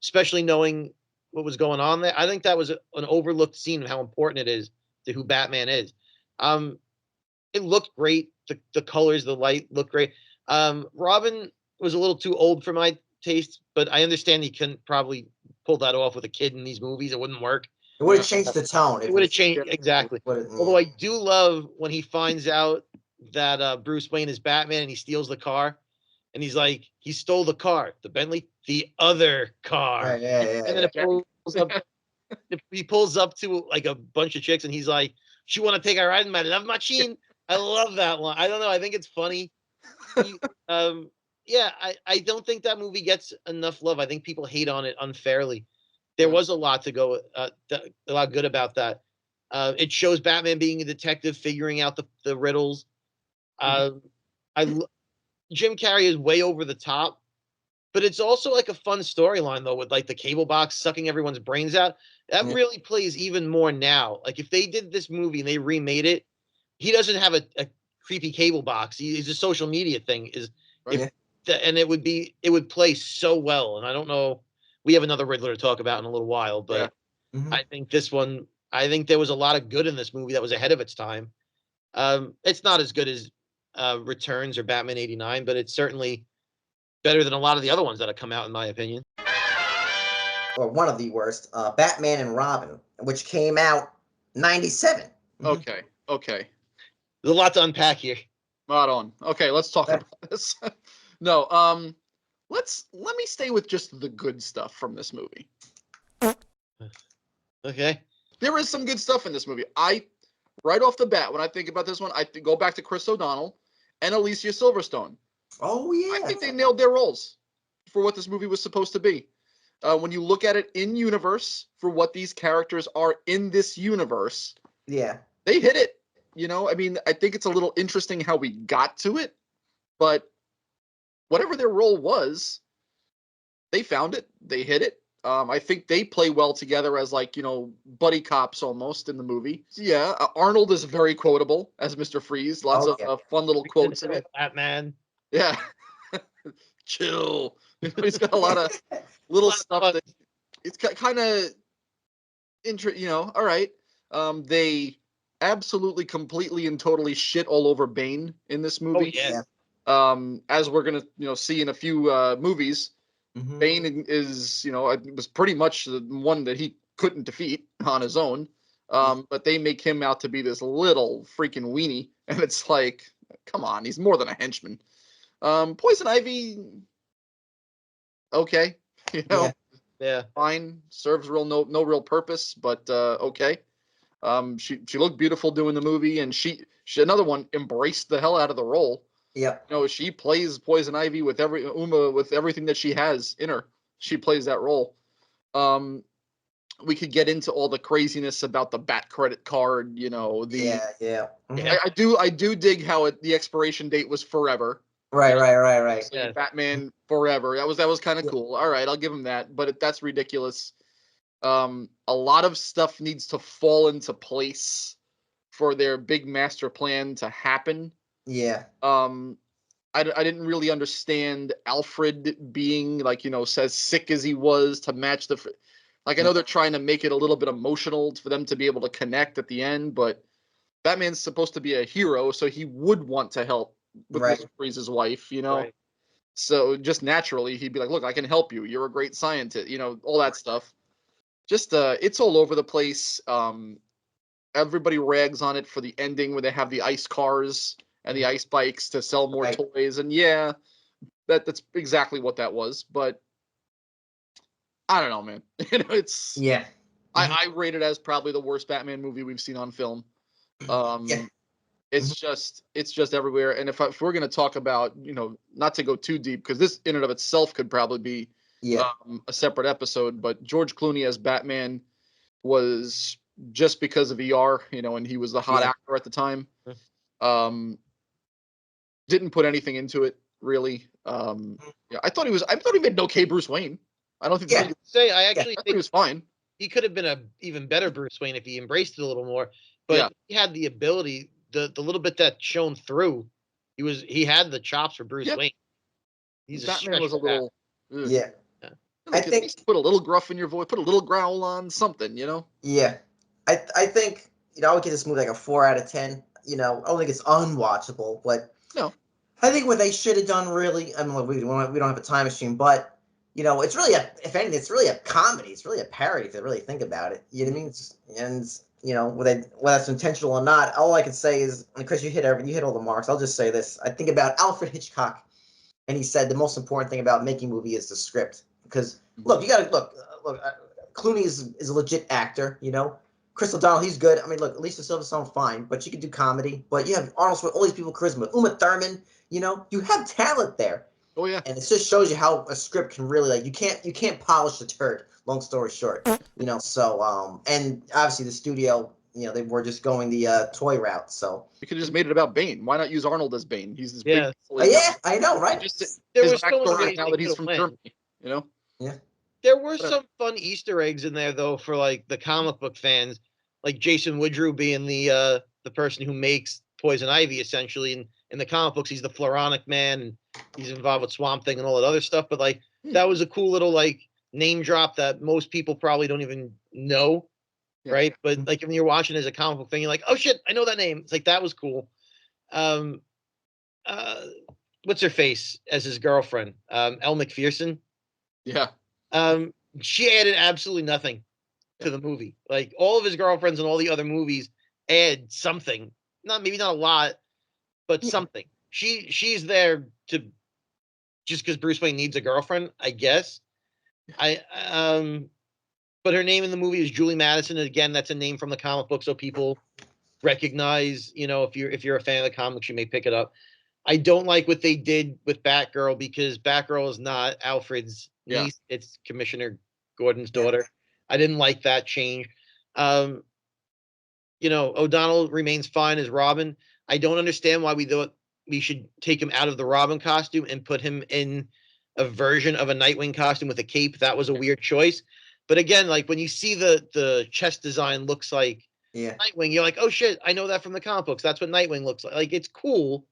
Especially knowing what was going on there. I think that was an overlooked scene of how important it is to who Batman is. It looked great. The colors, the light looked great. Robin was a little too old for my taste, but I understand he couldn't probably pull that off with a kid in these movies. It wouldn't work.
It would have changed the tone.
It would have changed exactly. Although I do love when he finds out that Bruce Wayne is Batman and he steals the car, and he's like, he stole the car, the Bentley, the other car,
Yeah.
and then he pulls up to like a bunch of chicks, and he's like, "You want to take a ride in my love machine?" I love that line. I don't know. I think it's funny. Yeah, I don't think that movie gets enough love. I think people hate on it unfairly. There was a lot to go, a lot good about that. It shows Batman being a detective, figuring out the riddles. Jim Carrey is way over the top, but it's also like a fun storyline though, with like the cable box sucking everyone's brains out. That really plays even more now. Like if they did this movie and they remade it, he doesn't have a creepy cable box. He's a social media thing. And it would play so well. And I don't know. We have another Riddler to talk about in a little while, but I think this one. I think there was a lot of good in this movie that was ahead of its time. It's not as good as Returns or Batman '89, but it's certainly better than a lot of the other ones that have come out, in my opinion.
Or one of the worst, Batman and Robin, which came out '97.
Okay.
There's a lot to unpack here.
Right on. Okay, let's talk about this. No, let me stay with just the good stuff from this movie.
Okay.
There is some good stuff in this movie. Right off the bat, when I think about this one, I go back to Chris O'Donnell and Alicia Silverstone.
Oh yeah.
I think they nailed their roles for what this movie was supposed to be. When you look at it in universe for what these characters are in this universe,
yeah,
they hit it. I mean, I think it's a little interesting how we got to it, but whatever their role was, they found it. They hit it. I think they play well together as buddy cops almost in the movie. Yeah, Arnold is very quotable as Mr. Freeze. Lots of fun little quotes in it.
Batman.
Yeah. Chill. He's got a lot of little stuff that it's kind of all right. They absolutely, completely, and totally shit all over Bane in this movie.
Oh yeah.
As we're gonna see in a few movies, Bane is it was pretty much the one that he couldn't defeat on his own. But they make him out to be this little freaking weenie, and it's like, come on, he's more than a henchman. Poison Ivy, okay,
Yeah.
fine, serves no real purpose, but okay. She looked beautiful doing the movie, and she another one embraced the hell out of the role.
Yep.
She plays Poison Ivy with everything that she has in her. She plays that role. We could get into all the craziness about the Bat credit card. I do dig how the expiration date was forever.
Right.
So Batman Forever. That was kind of cool. All right, I'll give him that, but that's ridiculous. A lot of stuff needs to fall into place for their big master plan to happen.
Yeah.
I didn't really understand Alfred being as sick as he was to match I know they're trying to make it a little bit emotional for them to be able to connect at the end, but Batman's supposed to be a hero, so he would want to help with Mr. Freeze's wife,
Right.
So just naturally he'd be like, look, I can help you. You're a great scientist, all that stuff. Just it's all over the place. Everybody rags on it for the ending where they have the ice cars and the ice bikes to sell more toys, and that's exactly what that was. But I don't know, man. It's I rate it as probably the worst Batman movie we've seen on film. It's just everywhere. And if we're gonna talk about, not to go too deep, because this in and of itself could probably be a separate episode, but George Clooney as Batman was just because of ER, and he was the hot actor at the time. Didn't put anything into it really. I thought he made an okay Bruce Wayne. I don't think
I actually
think he was fine.
he could have been a even better Bruce Wayne if he embraced it a little more. But
Yeah.
he had the ability, the little bit that shone through. He had the chops for Bruce
Yep.
Wayne. He's a
Batman
stretch
was a
for Batman.
little.
Yeah.
Like,
I
at
think-
least put a little gruff in your voice, put a little growl on something, you know?
Yeah. I think, I would give this movie like a 4 out of 10. I don't think it's unwatchable, but
No.
I think what they should have done really, I mean, we don't have a time machine, but it's really if anything, it's really a comedy. It's really a parody if you really think about it. You know what I mean? Whether that's intentional or not, all I can say is, because you hit all the marks. I'll just say this: I think about Alfred Hitchcock, and he said the most important thing about making a movie is the script. Because look, you got to look. Clooney is a legit actor. Chris O'Donnell, he's good. I mean, look, Lisa Silverstone, fine, but she can do comedy. But you have Arnold Schwarzenegger, all these people, charisma. Uma Thurman, you have talent there.
Oh yeah.
And it just shows you how a script can really, like, you can't polish a turd. Long story short, So and obviously the studio, they were just going the toy route. So
You could have just made it about Bane. Why not use Arnold as Bane? He's this
Yeah.
big.
yeah, I know, right?
Just
There
his
was so many
backstory
ways
now
they
that he's
could've
from
went.
Germany. You know.
Yeah.
There were
Whatever.
some fun Easter eggs in there though for like the comic book fans, like Jason Woodrue being the person who makes Poison Ivy essentially. In the comic books, he's the Floronic Man and he's involved with Swamp Thing and all that other stuff. But like that was a cool little like name drop that most people probably don't even know,
Yeah.
right? But like when you're watching as a comic book fan, you're like, oh shit, I know that name. It's like that was cool. Um, what's her face as his girlfriend? Elle McPherson.
Yeah.
She added absolutely nothing to the movie. Like all of his girlfriends in all the other movies add something. Maybe not a lot, but something. She's there to just because Bruce Wayne needs a girlfriend, I guess. But her name in the movie is Julie Madison, and again, that's a name from the comic book, so people recognize. If you're a fan of the comics, you may pick it up. I don't like what they did with Batgirl because Batgirl is not Alfred's niece; it's Commissioner Gordon's daughter. I didn't like that change. O'Donnell remains fine as Robin. I don't understand why we thought we should take him out of the Robin costume and put him in a version of a Nightwing costume with a cape. That was a weird choice. But again, like when you see the chest design looks like Nightwing, you're like, oh shit, I know that from the comic books. That's what Nightwing looks like. Like it's cool,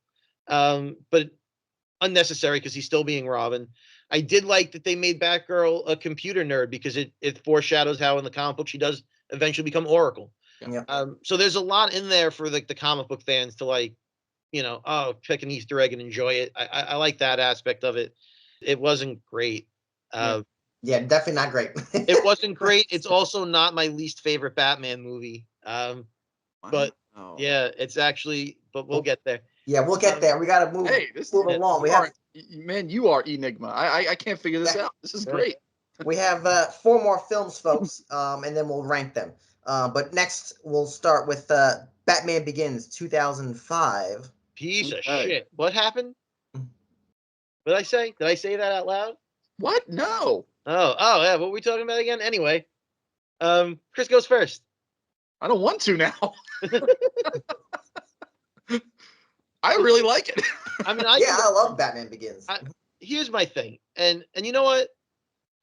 but unnecessary because he's still being Robin. I did like that they made Batgirl a computer nerd because it foreshadows how in the comic book she does eventually become Oracle. So there's a lot in there for the comic book fans to like, pick an Easter egg and enjoy it. I like that aspect of it. It wasn't great.
Yeah, definitely not great.
It wasn't great. It's also not my least favorite Batman movie. But yeah, it's actually. But we'll get there.
Yeah, we'll get there. We got to move.
Hey,
move along.
You are Enigma. I can't figure this out. This is great.
We have 4 more films, folks, and then we'll rank them. But next, we'll start with Batman Begins, 2005.
Piece of shit. What happened? What did I say? Did I say that out loud?
What? No.
Oh, yeah. What were we talking about again? Anyway, Chris goes first.
I don't want to now. I really like it.
I mean, I love Batman Begins.
Here's my thing, and you know what?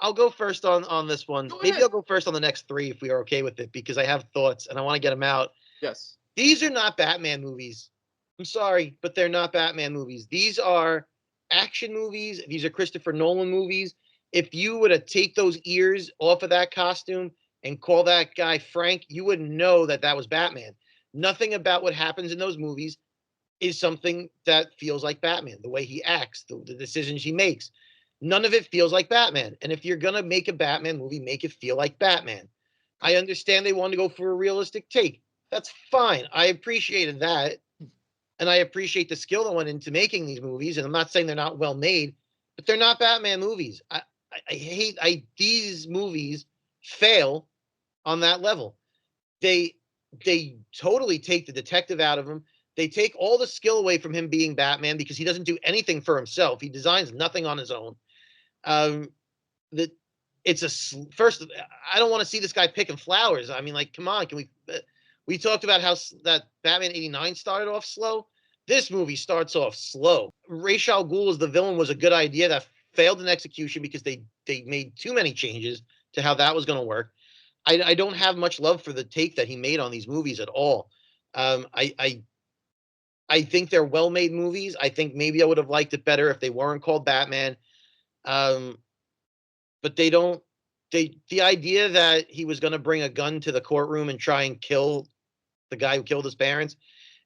I'll go first on this one. Maybe I'll go first on the next 3 if we are okay with it, because I have thoughts and I want to get them out.
Yes.
These are not Batman movies. I'm sorry, but they're not Batman movies. These are action movies. These are Christopher Nolan movies. If you were to take those ears off of that costume and call that guy Frank, you wouldn't know that was Batman. Nothing about what happens in those movies is something that feels like Batman. The way he acts, the decisions he makes. None of it feels like Batman. And if you're going to make a Batman movie, make it feel like Batman. I understand they wanted to go for a realistic take. That's fine. I appreciated that. And I appreciate the skill that went into making these movies. And I'm not saying they're not well made, but they're not Batman movies. I hate these movies fail on that level. They totally take the detective out of him. They take all the skill away from him being Batman because he doesn't do anything for himself. He designs nothing on his own. First, I don't want to see this guy picking flowers. I mean, like, come on, can we talked about how that Batman 89 started off slow. This movie starts off slow. Ra's al Ghul as the villain was a good idea that failed in execution because they made too many changes to how that was going to work. I don't have much love for the take that he made on these movies at all. I think they're well-made movies. I think maybe I would have liked it better if they weren't called Batman. But they don't. The idea that he was going to bring a gun to the courtroom and try and kill the guy who killed his parents,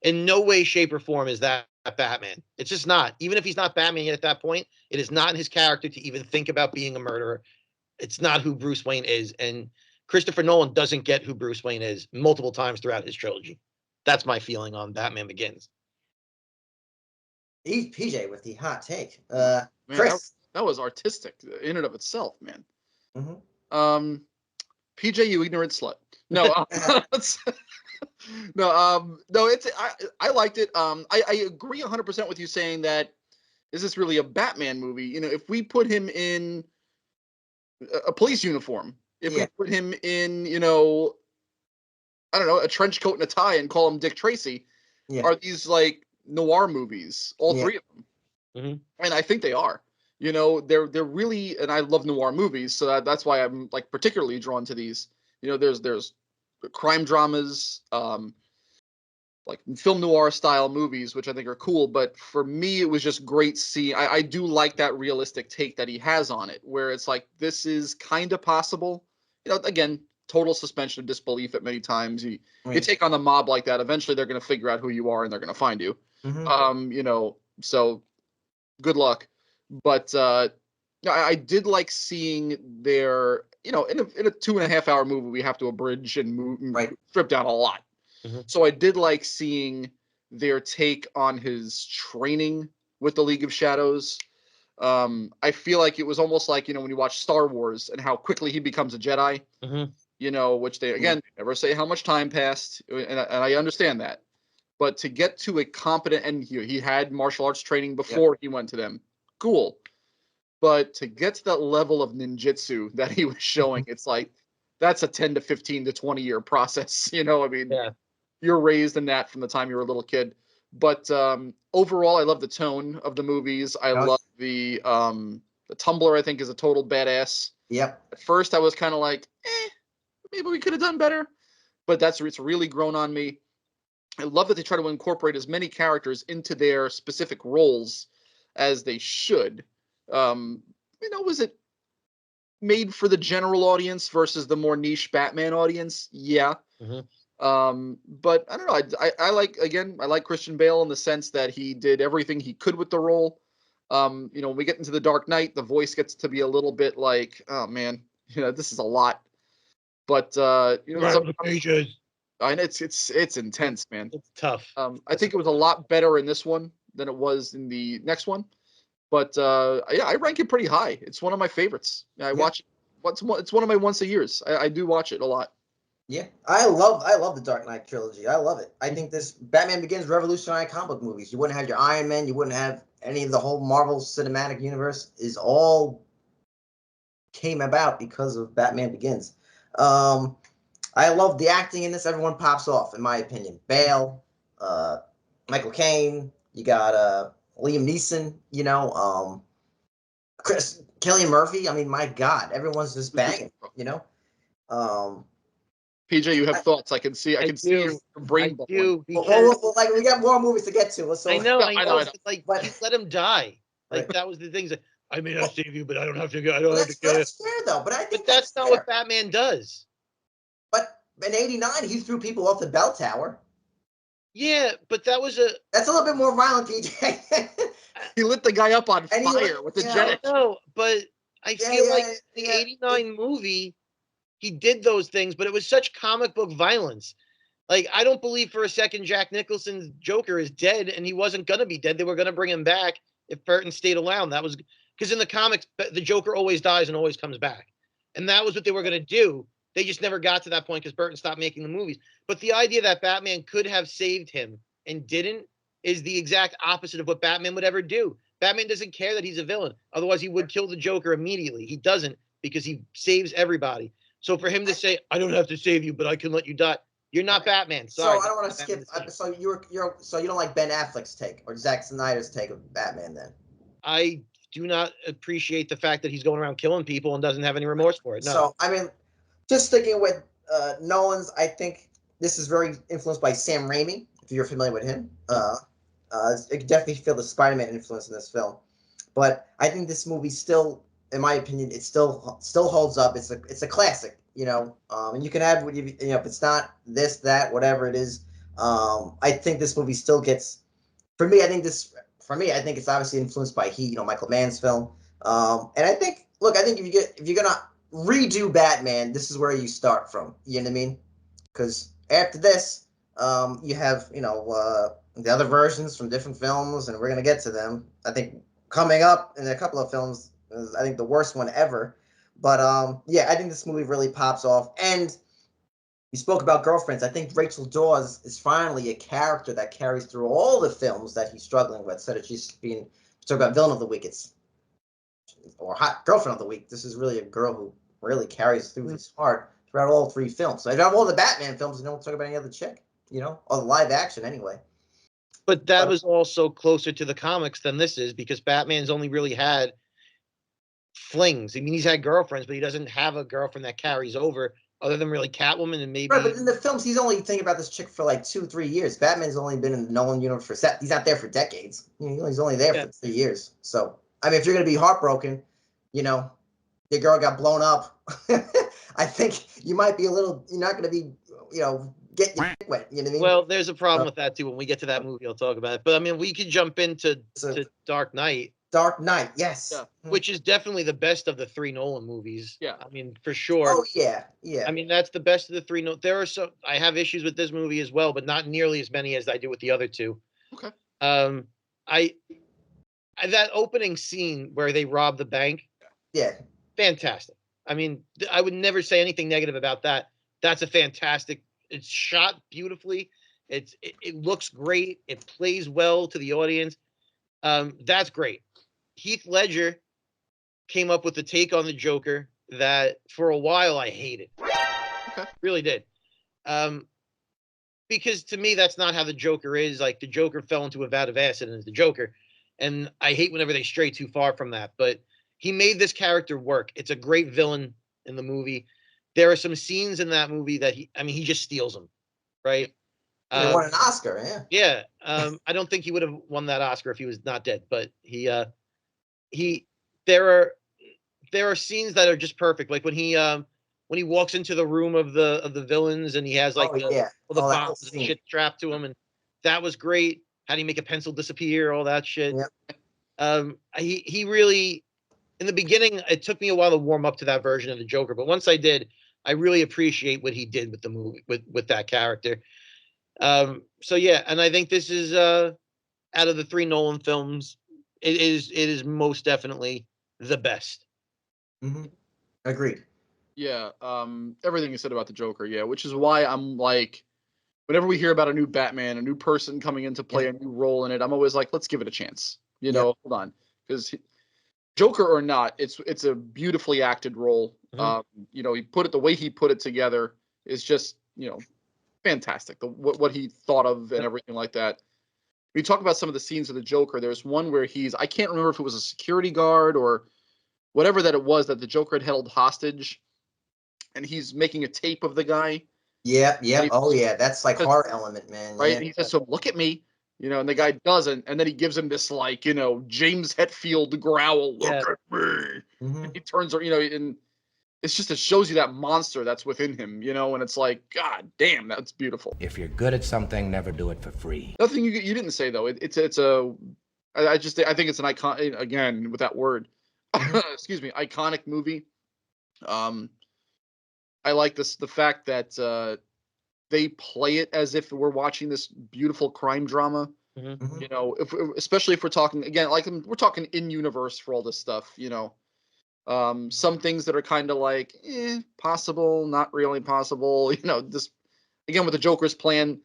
in no way, shape, or form is that Batman. It's just not. Even if he's not Batman yet at that point, it is not in his character to even think about being a murderer. It's not who Bruce Wayne is, and Christopher Nolan doesn't get who Bruce Wayne is multiple times throughout his trilogy. That's my feeling on Batman Begins.
He's PJ with the hot take.
Man,
Chris.
that was artistic in and of itself, man.
Mm-hmm.
PJ, you ignorant slut. No, no. I liked it. I agree 100% with you saying that is this really a Batman movie? You know, if we put him in a police uniform, if we put him in, you know, I don't know, a trench coat and a tie and call him Dick Tracy, are these like noir movies? All three of them, and I think they are. You know, they're really, and I love noir movies, so that's why I'm like particularly drawn to these. You know, there's crime dramas, like film noir style movies, which I think are cool. But for me, it was just great seeing. I do like that realistic take that he has on it, where it's like this is kind of possible. You know, again, total suspension of disbelief at many times. You take on the mob like that, eventually they're going to figure out who you are and they're going to find you. You know, so good luck. But I did like seeing their, you know, in a 2.5 hour movie, we have to abridge and move, strip down a lot. So I did like seeing their take on his training with the League of Shadows. I feel like it was almost like, you know, when you watch Star Wars and how quickly he becomes a Jedi, you know, which they, again, never say how much time passed. And I understand that. But to get to a competent, and he had martial arts training before he went to them. Cool. But to get to that level of ninjutsu that he was showing, it's like, that's a 10 to 15 to 20 year process. You know, I mean, you're raised in that from the time you were a little kid. But overall, I love the tone of the movies. I love the Tumbler, I think, is a total badass.
Yep.
At first, I was kind of like, maybe we could have done better. But it's really grown on me. I love that they try to incorporate as many characters into their specific roles as they should. You know, was it made for the general audience versus the more niche Batman audience? Yeah. But I don't know. I like Christian Bale in the sense that he did everything he could with the role. You know, when we get into the Dark Knight, the voice gets to be a little bit like, oh man, you know, this is a lot. But you know, I know it's intense, man.
It's tough.
I think it was a lot better in this one than it was in the next one. But yeah, I rank it pretty high. It's one of my favorites. I watch it. It's one of my once a years. I do watch it a lot.
Yeah, I love the Dark Knight trilogy. I love it. I think this Batman Begins revolutionized comic book movies. You wouldn't have your Iron Man. You wouldn't have any of the whole Marvel Cinematic Universe. Is all came about because of Batman Begins. I love the acting in this. Everyone pops off, in my opinion. Bale, Michael Caine. You got Liam Neeson. You know, Cillian Murphy. I mean, my God, everyone's just banging. You know.
PJ,
you have thoughts. I can see your brain bubbling.
Well, like we got more movies to get to. So
I know. Like, let him die. Like that was the things that I may not save you, but I don't have to go. I don't have to go.
That's fair though. But I think
that's not what Batman does.
But in '89, he threw people off the bell tower.
Yeah, but that's a
little bit more violent, PJ.
He lit the guy up on fire with the jet.
No, but I feel like the '89 movie, he did those things, but it was such comic book violence. Like, I don't believe for a second Jack Nicholson's Joker is dead, and he wasn't going to be dead. They were going to bring him back if Burton stayed around. That was because in the comics, the Joker always dies and always comes back. And that was what they were going to do. They just never got to that point because Burton stopped making the movies. But the idea that Batman could have saved him and didn't is the exact opposite of what Batman would ever do. Batman doesn't care that he's a villain. Otherwise, he would kill the Joker immediately. He doesn't because he saves everybody. So for him to say, I don't have to save you, but I can let you die. You're not Batman. Sorry.
So I don't want to skip. So you don't like Ben Affleck's take or Zack Snyder's take of Batman then?
I do not appreciate the fact that he's going around killing people and doesn't have any remorse for it. No.
So I mean, just sticking with Nolan's, I think this is very influenced by Sam Raimi, if you're familiar with him. You can definitely feel the Spider-Man influence in this film. But I think this movie still, in my opinion, it still holds up. It's a classic, and you can add what if it's not this, that, whatever it is. I think this movie still gets, for me, I think it's obviously influenced by Heat, Michael Mann's film. And I think, look, I think if you're gonna redo Batman, this is where you start from. You know what I mean? Because after this, you have the other versions from different films, and we're gonna get to them. I think coming up in a couple of films is, I think, the worst one ever. But yeah, I think this movie really pops off. And you spoke about girlfriends. I think Rachel Dawes is finally a character that carries through all the films that he's struggling with. So that she's being talk about villain of the week, or hot girlfriend of the week. This is really a girl who really carries through his heart throughout all three films. So out of all the Batman films, you don't talk about any other chick, or the live action anyway.
But that was also closer to the comics than this is, because Batman's only really had flings. I mean, he's had girlfriends, but he doesn't have a girlfriend that carries over, other than really Catwoman and maybe.
Right, but in the films, he's only thinking about this chick for like 2-3 years. Batman's only been in the Nolan universe he's not there for decades. He's only there for 3 years. So, I mean, if you're going to be heartbroken, your girl got blown up, I think you might be you're not going to be, getting your dick wet. You know what I mean?
Well, there's a problem with that too. When we get to that movie, I'll talk about it. But I mean, we could jump into to Dark Knight.
Dark Knight, yes.
Yeah.
Which is definitely the best of the three Nolan movies.
Yeah.
I mean, for sure.
Oh, yeah.
I mean, that's the best of the three. There are I have issues with this movie as well, but not nearly as many as I do with the other two.
Okay.
That opening scene where they rob the bank.
Yeah.
Fantastic. I mean, I would never say anything negative about that. That's a fantastic. It's shot beautifully. It looks great. It plays well to the audience. That's great. Heath Ledger came up with a take on the Joker that for a while I hated.
Okay.
Really did. Because to me, that's not how the Joker is. Like, the Joker fell into a vat of acid and is the Joker. And I hate whenever they stray too far from that. But he made this character work. It's a great villain in the movie. There are some scenes in that movie that he just steals them, right?
He won an Oscar, yeah.
Yeah. I don't think he would have won that Oscar if he was not dead, but there are scenes that are just perfect. Like when he walks into the room of the villains and he has like the bombs and shit strapped to him, and that was great. How do you make a pencil disappear? All that shit.
Yeah.
He really, in the beginning, it took me a while to warm up to that version of the Joker, but once I did, I really appreciate what he did with the movie with that character. So yeah, and I think this is out of the three Nolan films, it is most definitely the best.
Mm-hmm. Agreed.
Yeah, everything you said about the Joker, yeah, which is why I'm like, whenever we hear about a new Batman, a new person coming in to play a new role in it, I'm always like, let's give it a chance. Hold on, because Joker or not, it's a beautifully acted role. Mm-hmm. He put it the way he put it together is just fantastic. What he thought of and everything like that. We talk about some of the scenes of the Joker. There's one where I can't remember if it was a security guard or whatever that it was that the Joker had held hostage, and he's making a tape of the guy.
Yeah. Oh yeah, that's like horror element, man.
Right?
Yeah.
And he says, "So look at me," and the guy doesn't, and then he gives him this like James Hetfield growl, "Look at me."
Mm-hmm.
And he turns, and it's just, it shows you that monster that's within him, and it's like, God damn, that's beautiful.
If you're good at something, never do it for free.
Nothing you didn't say though. I think it's an icon, again with that word. Excuse me, iconic movie. I like the fact that they play it as if we're watching this beautiful crime drama. Mm-hmm. Especially if we're talking again, like we're talking in universe for all this stuff. Some things that are kind of like possible, not really possible. This again with the Joker's plan,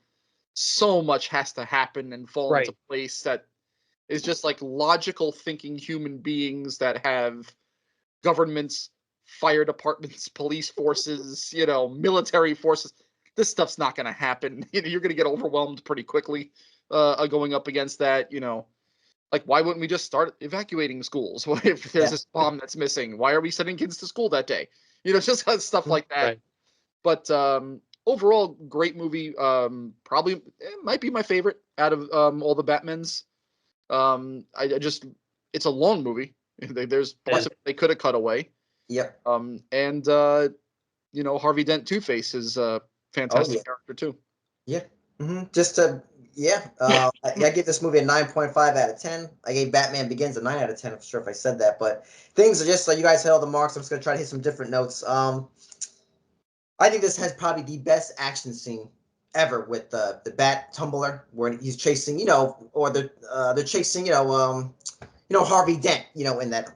so much has to happen and fall into place that is just like logical thinking human beings that have governments, fire departments, police forces, military forces. This stuff's not going to happen. You're going to get overwhelmed pretty quickly going up against that. Like, why wouldn't we just start evacuating schools? What if there's this bomb that's missing? Why are we sending kids to school that day? Just stuff like that. But overall, great movie. Probably it might be my favorite out of all the Batmans. I just it's a long movie. There's parts of it they could have cut away.
Yep.
And Harvey Dent Two-Face is a fantastic character too.
Yeah. Just to I give this movie a 9.5 out of 10. I gave Batman Begins a 9 out of 10. I'm sure if I said that, but things are just like you guys hit all the marks. I'm just gonna try to hit some different notes. I think this has probably the best action scene ever with the Bat Tumbler where he's chasing, or they're chasing, Harvey Dent, in that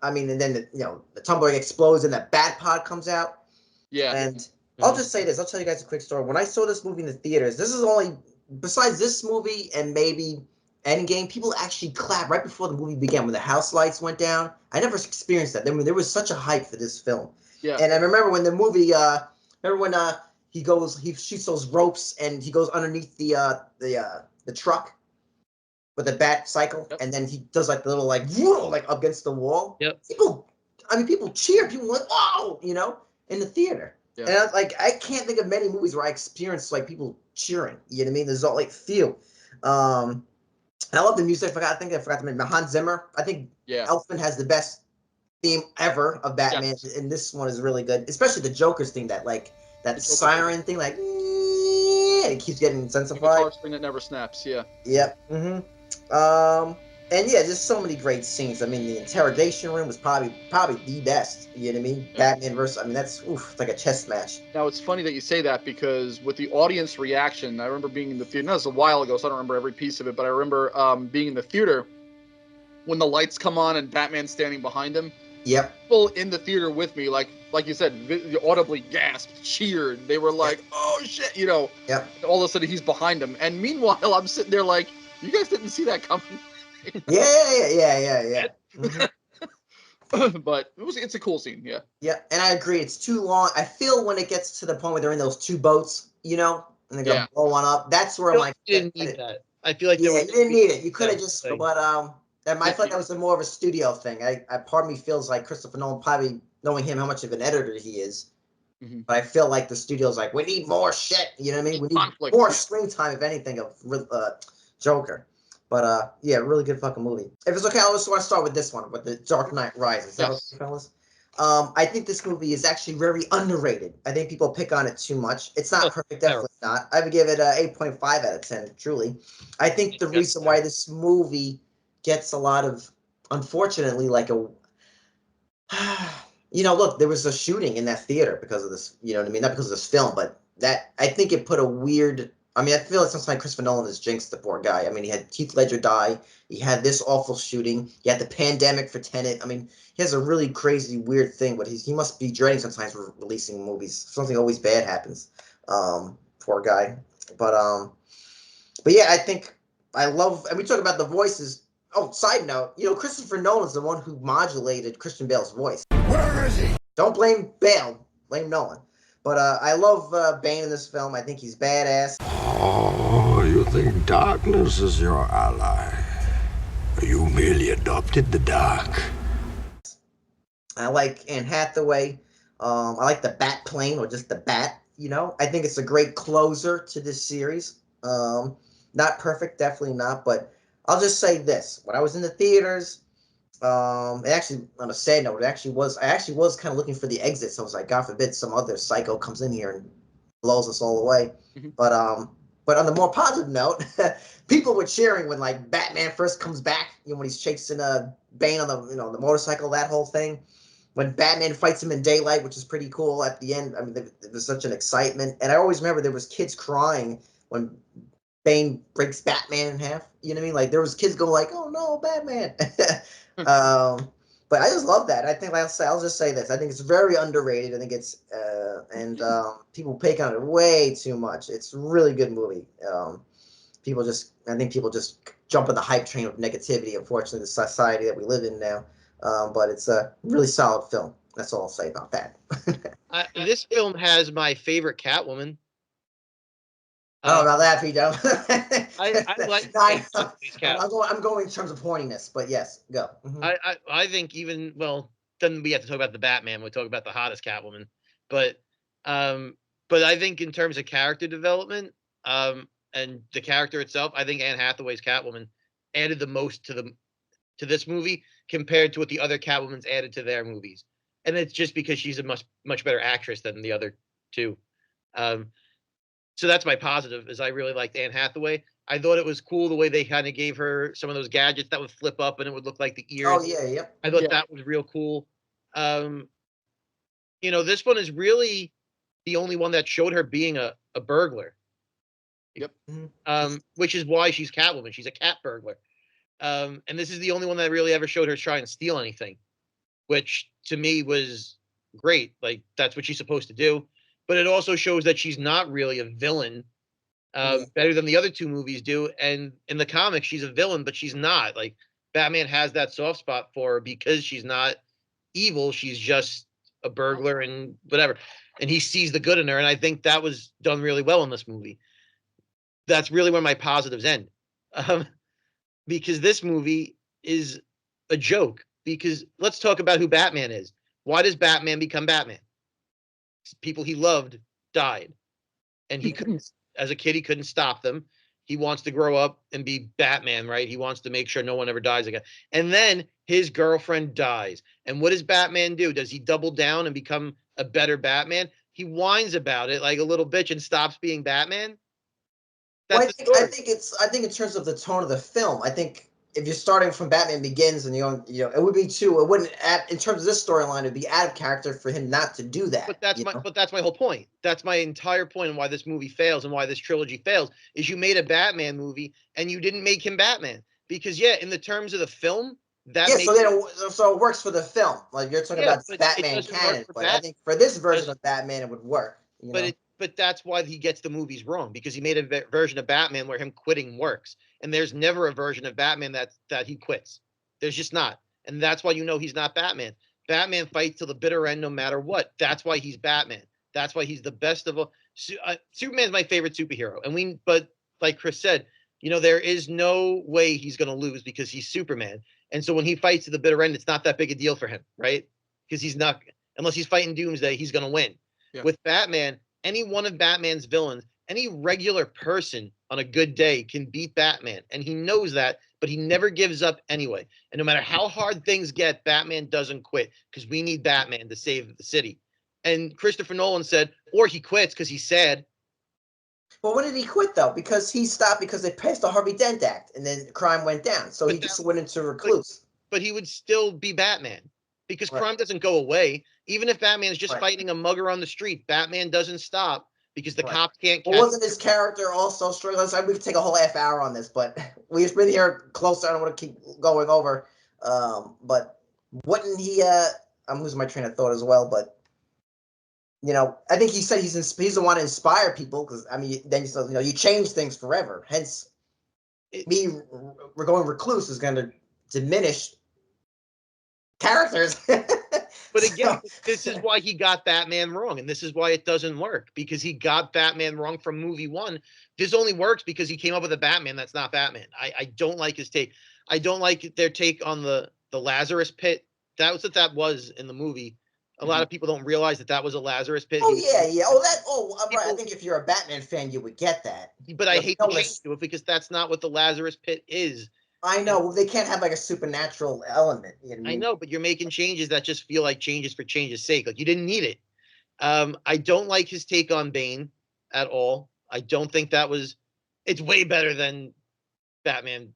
and then the tumbler explodes and that Bat Pod comes out.
Yeah.
And I'll just say this. I'll tell you guys a quick story. When I saw this movie in the theaters, this is only, besides this movie and maybe Endgame, people actually clapped right before the movie began when the house lights went down. I never experienced that. There was such a hype for this film.
Yeah.
And I remember when the movie, he shoots those ropes and he goes underneath the truck with the bat cycle, and then he does like the little like against the wall.
Yep.
People cheer. People went, "Whoa!" In the theater.
Yeah.
And I can't think of many movies where I experienced like people cheering. You know what I mean? There's all like feel. And I love the music. I forgot to mention Hans Zimmer. I think Elfman has the best theme ever of Batman, and this one is really good, especially the Joker's theme, that siren thing, like it keeps getting intensified.
The guitar string that never snaps. Yeah.
Yep. And just so many great scenes. I mean, the interrogation room was probably the best. You know what I mean? Yeah. Batman versus. I mean, it's like a chess match.
Now it's funny that you say that because with the audience reaction, I remember being in the theater. That was a while ago, so I don't remember every piece of it. But I remember being in the theater when the lights come on and Batman's standing behind him.
Yep.
People in the theater with me, like you said, audibly gasped, cheered. They were like, "Oh shit!"
Yep.
All of a sudden, he's behind him, and meanwhile, I'm sitting there like, "You guys didn't see that coming."
Yeah.
But it's a cool scene, yeah.
Yeah, and I agree. It's too long. I feel when it gets to the point where they're in those two boats, and they're gonna blow one up. That's where I'm like,
you didn't need that. I feel like
you didn't need it. You could have just,
thing.
but I feel like that was more of a studio thing. Part of me feels like Christopher Nolan, probably knowing him, how much of an editor he is.
Mm-hmm.
But I feel like the studio's like, we need more shit. You know what I mean? We need
conflict.
More screen time, if anything, of Joker. But really good fucking movie. If it's okay, I just want to start with this one, with the Dark Knight Rises. Is that okay, fellas? I think this movie is actually very underrated. I think people pick on it too much. It's not perfect, definitely not. I would give it a 8.5 out of 10, truly. I think the reason why this movie gets a lot of, unfortunately, like a... look, there was a shooting in that theater because of this, you know what I mean? Not because of this film, but that, I think it put a weird... I mean, I feel like sometimes Christopher Nolan has jinxed the poor guy. I mean, he had Heath Ledger die. He had this awful shooting. He had the pandemic for Tenet. I mean, he has a really crazy, weird thing, but he must be dreading sometimes for releasing movies. Something always bad happens. Poor guy. But yeah, I think I love, and we talk about the voices. Oh, side note, Christopher Nolan's the one who modulated Christian Bale's voice.
Where is he?
Don't blame Bale, blame Nolan. But I love Bane in this film. I think he's badass.
Oh, you think darkness is your ally? You merely adopted the dark.
I like Anne Hathaway. I like the Bat plane, or just the Bat. I think it's a great closer to this series. Not perfect, definitely not. But I'll just say this: when I was in the theaters, it actually, on a sad note, I actually was kind of looking for the exit. So I was like, God forbid some other psycho comes in here and blows us all away. Mm-hmm. But on the more positive note, people were cheering when like Batman first comes back. When he's chasing Bane on the motorcycle, that whole thing. When Batman fights him in daylight, which is pretty cool at the end. I mean, there was such an excitement, and I always remember there was kids crying when Bane breaks Batman in half. You know what I mean? Like there was kids going like, "Oh no, Batman!" But I just love that. I think I'll just say this. I think it's very underrated. I think it's people pick on it way too much. It's a really good movie. I think people just jump on the hype train of negativity. Unfortunately, the society that we live in now. But it's a really solid film. That's all I'll say about that.
This film has my favorite Catwoman.
I don't know about that, Pete.
I like
I'm going in terms of horniness, but yes, go. Mm-hmm.
I think then we have to talk about the Batman. We talk about the hottest Catwoman, but But I think in terms of character development, and the character itself, I think Anne Hathaway's Catwoman added the most to this movie compared to what the other Catwoman's added to their movies. And it's just because she's a much better actress than the other two. So that's my positive, is I really liked Anne Hathaway. I thought it was cool the way they kind of gave her some of those gadgets that would flip up and it would look like the ears.
Oh yeah, yep.
I thought that was real cool. This one is really the only one that showed her being a burglar.
Yep.
Which is why she's Catwoman. She's a cat burglar. And this is the only one that really ever showed her trying to steal anything, which to me was great. Like, that's what she's supposed to do. But it also shows that she's not really a villain, better than the other two movies do. And in the comics, she's a villain, but she's not. Like, Batman has that soft spot for her because she's not evil. She's just a burglar and whatever. And he sees the good in her. And I think that was done really well in this movie. That's really where my positives end. Because this movie is a joke. Because let's talk about who Batman is. Why does Batman become Batman? People he loved died. And he couldn't, as a kid, he couldn't stop them. He wants to grow up and be Batman, right? He wants to make sure no one ever dies again. And then his girlfriend dies. And what does Batman do? Does he double down and become a better Batman? He whines about it like a little bitch and stops being Batman.
Well, I think in terms of the tone of the film, I think if you're starting from Batman Begins and it would be too. It wouldn't add in terms of this storyline. It'd be out of character for him not to do that.
But that's my whole point. That's my entire point on why this movie fails and why this trilogy fails. Is you made a Batman movie and you didn't make him Batman because in the terms of the film,
so it works for the film. Like you're talking about Batman canon, but I think for this version of Batman, it would work.
But that's why he gets the movies wrong, because he made a version of Batman where him quitting works. And there's never a version of Batman that he quits. There's just not. And that's why he's not Batman. Batman fights till the bitter end no matter what. That's why he's Batman. That's why he's the best of all. Superman's my favorite superhero. But like Chris said, there is no way he's going to lose because he's Superman. And so when he fights to the bitter end, it's not that big a deal for him, right? Because he's not, unless he's fighting Doomsday, he's going to win. Yeah. With Batman, any one of Batman's villains, any regular person on a good day can beat Batman. And he knows that, but he never gives up anyway. And no matter how hard things get, Batman doesn't quit because we need Batman to save the city. And Christopher Nolan said, or he quits because he's sad.
Well, when did he quit, though? Because he stopped because they passed the Harvey Dent Act, and then crime went down. So he just went into recluse.
But he would still be Batman because crime doesn't go away. Even if Batman is just fighting a mugger on the street, Batman doesn't stop because the cops can't catch him.
Wasn't his character also struggling? We could take a whole half hour on this, but we've been here close. I don't want to keep going over. But wouldn't he? I'm losing my train of thought as well, but. I think he said he's the one to inspire people because then you change things forever. Hence, we're going recluse is going to diminish characters.
But again, this is why he got Batman wrong, and this is why it doesn't work because he got Batman wrong from movie one. This only works because he came up with a Batman that's not Batman. I don't like his take. I don't like their take on the Lazarus pit. That was what that was in the movie. A lot of people don't realize that was a Lazarus pit.
Oh, yeah. Right. I think if you're a Batman fan, you would get that.
But I hate to change to it because that's not what the Lazarus pit is.
I know. They can't have like a supernatural element.
I know, but you're making changes that just feel like changes for change's sake. Like you didn't need it. I don't like his take on Bane at all. I don't think it's way better than Batman.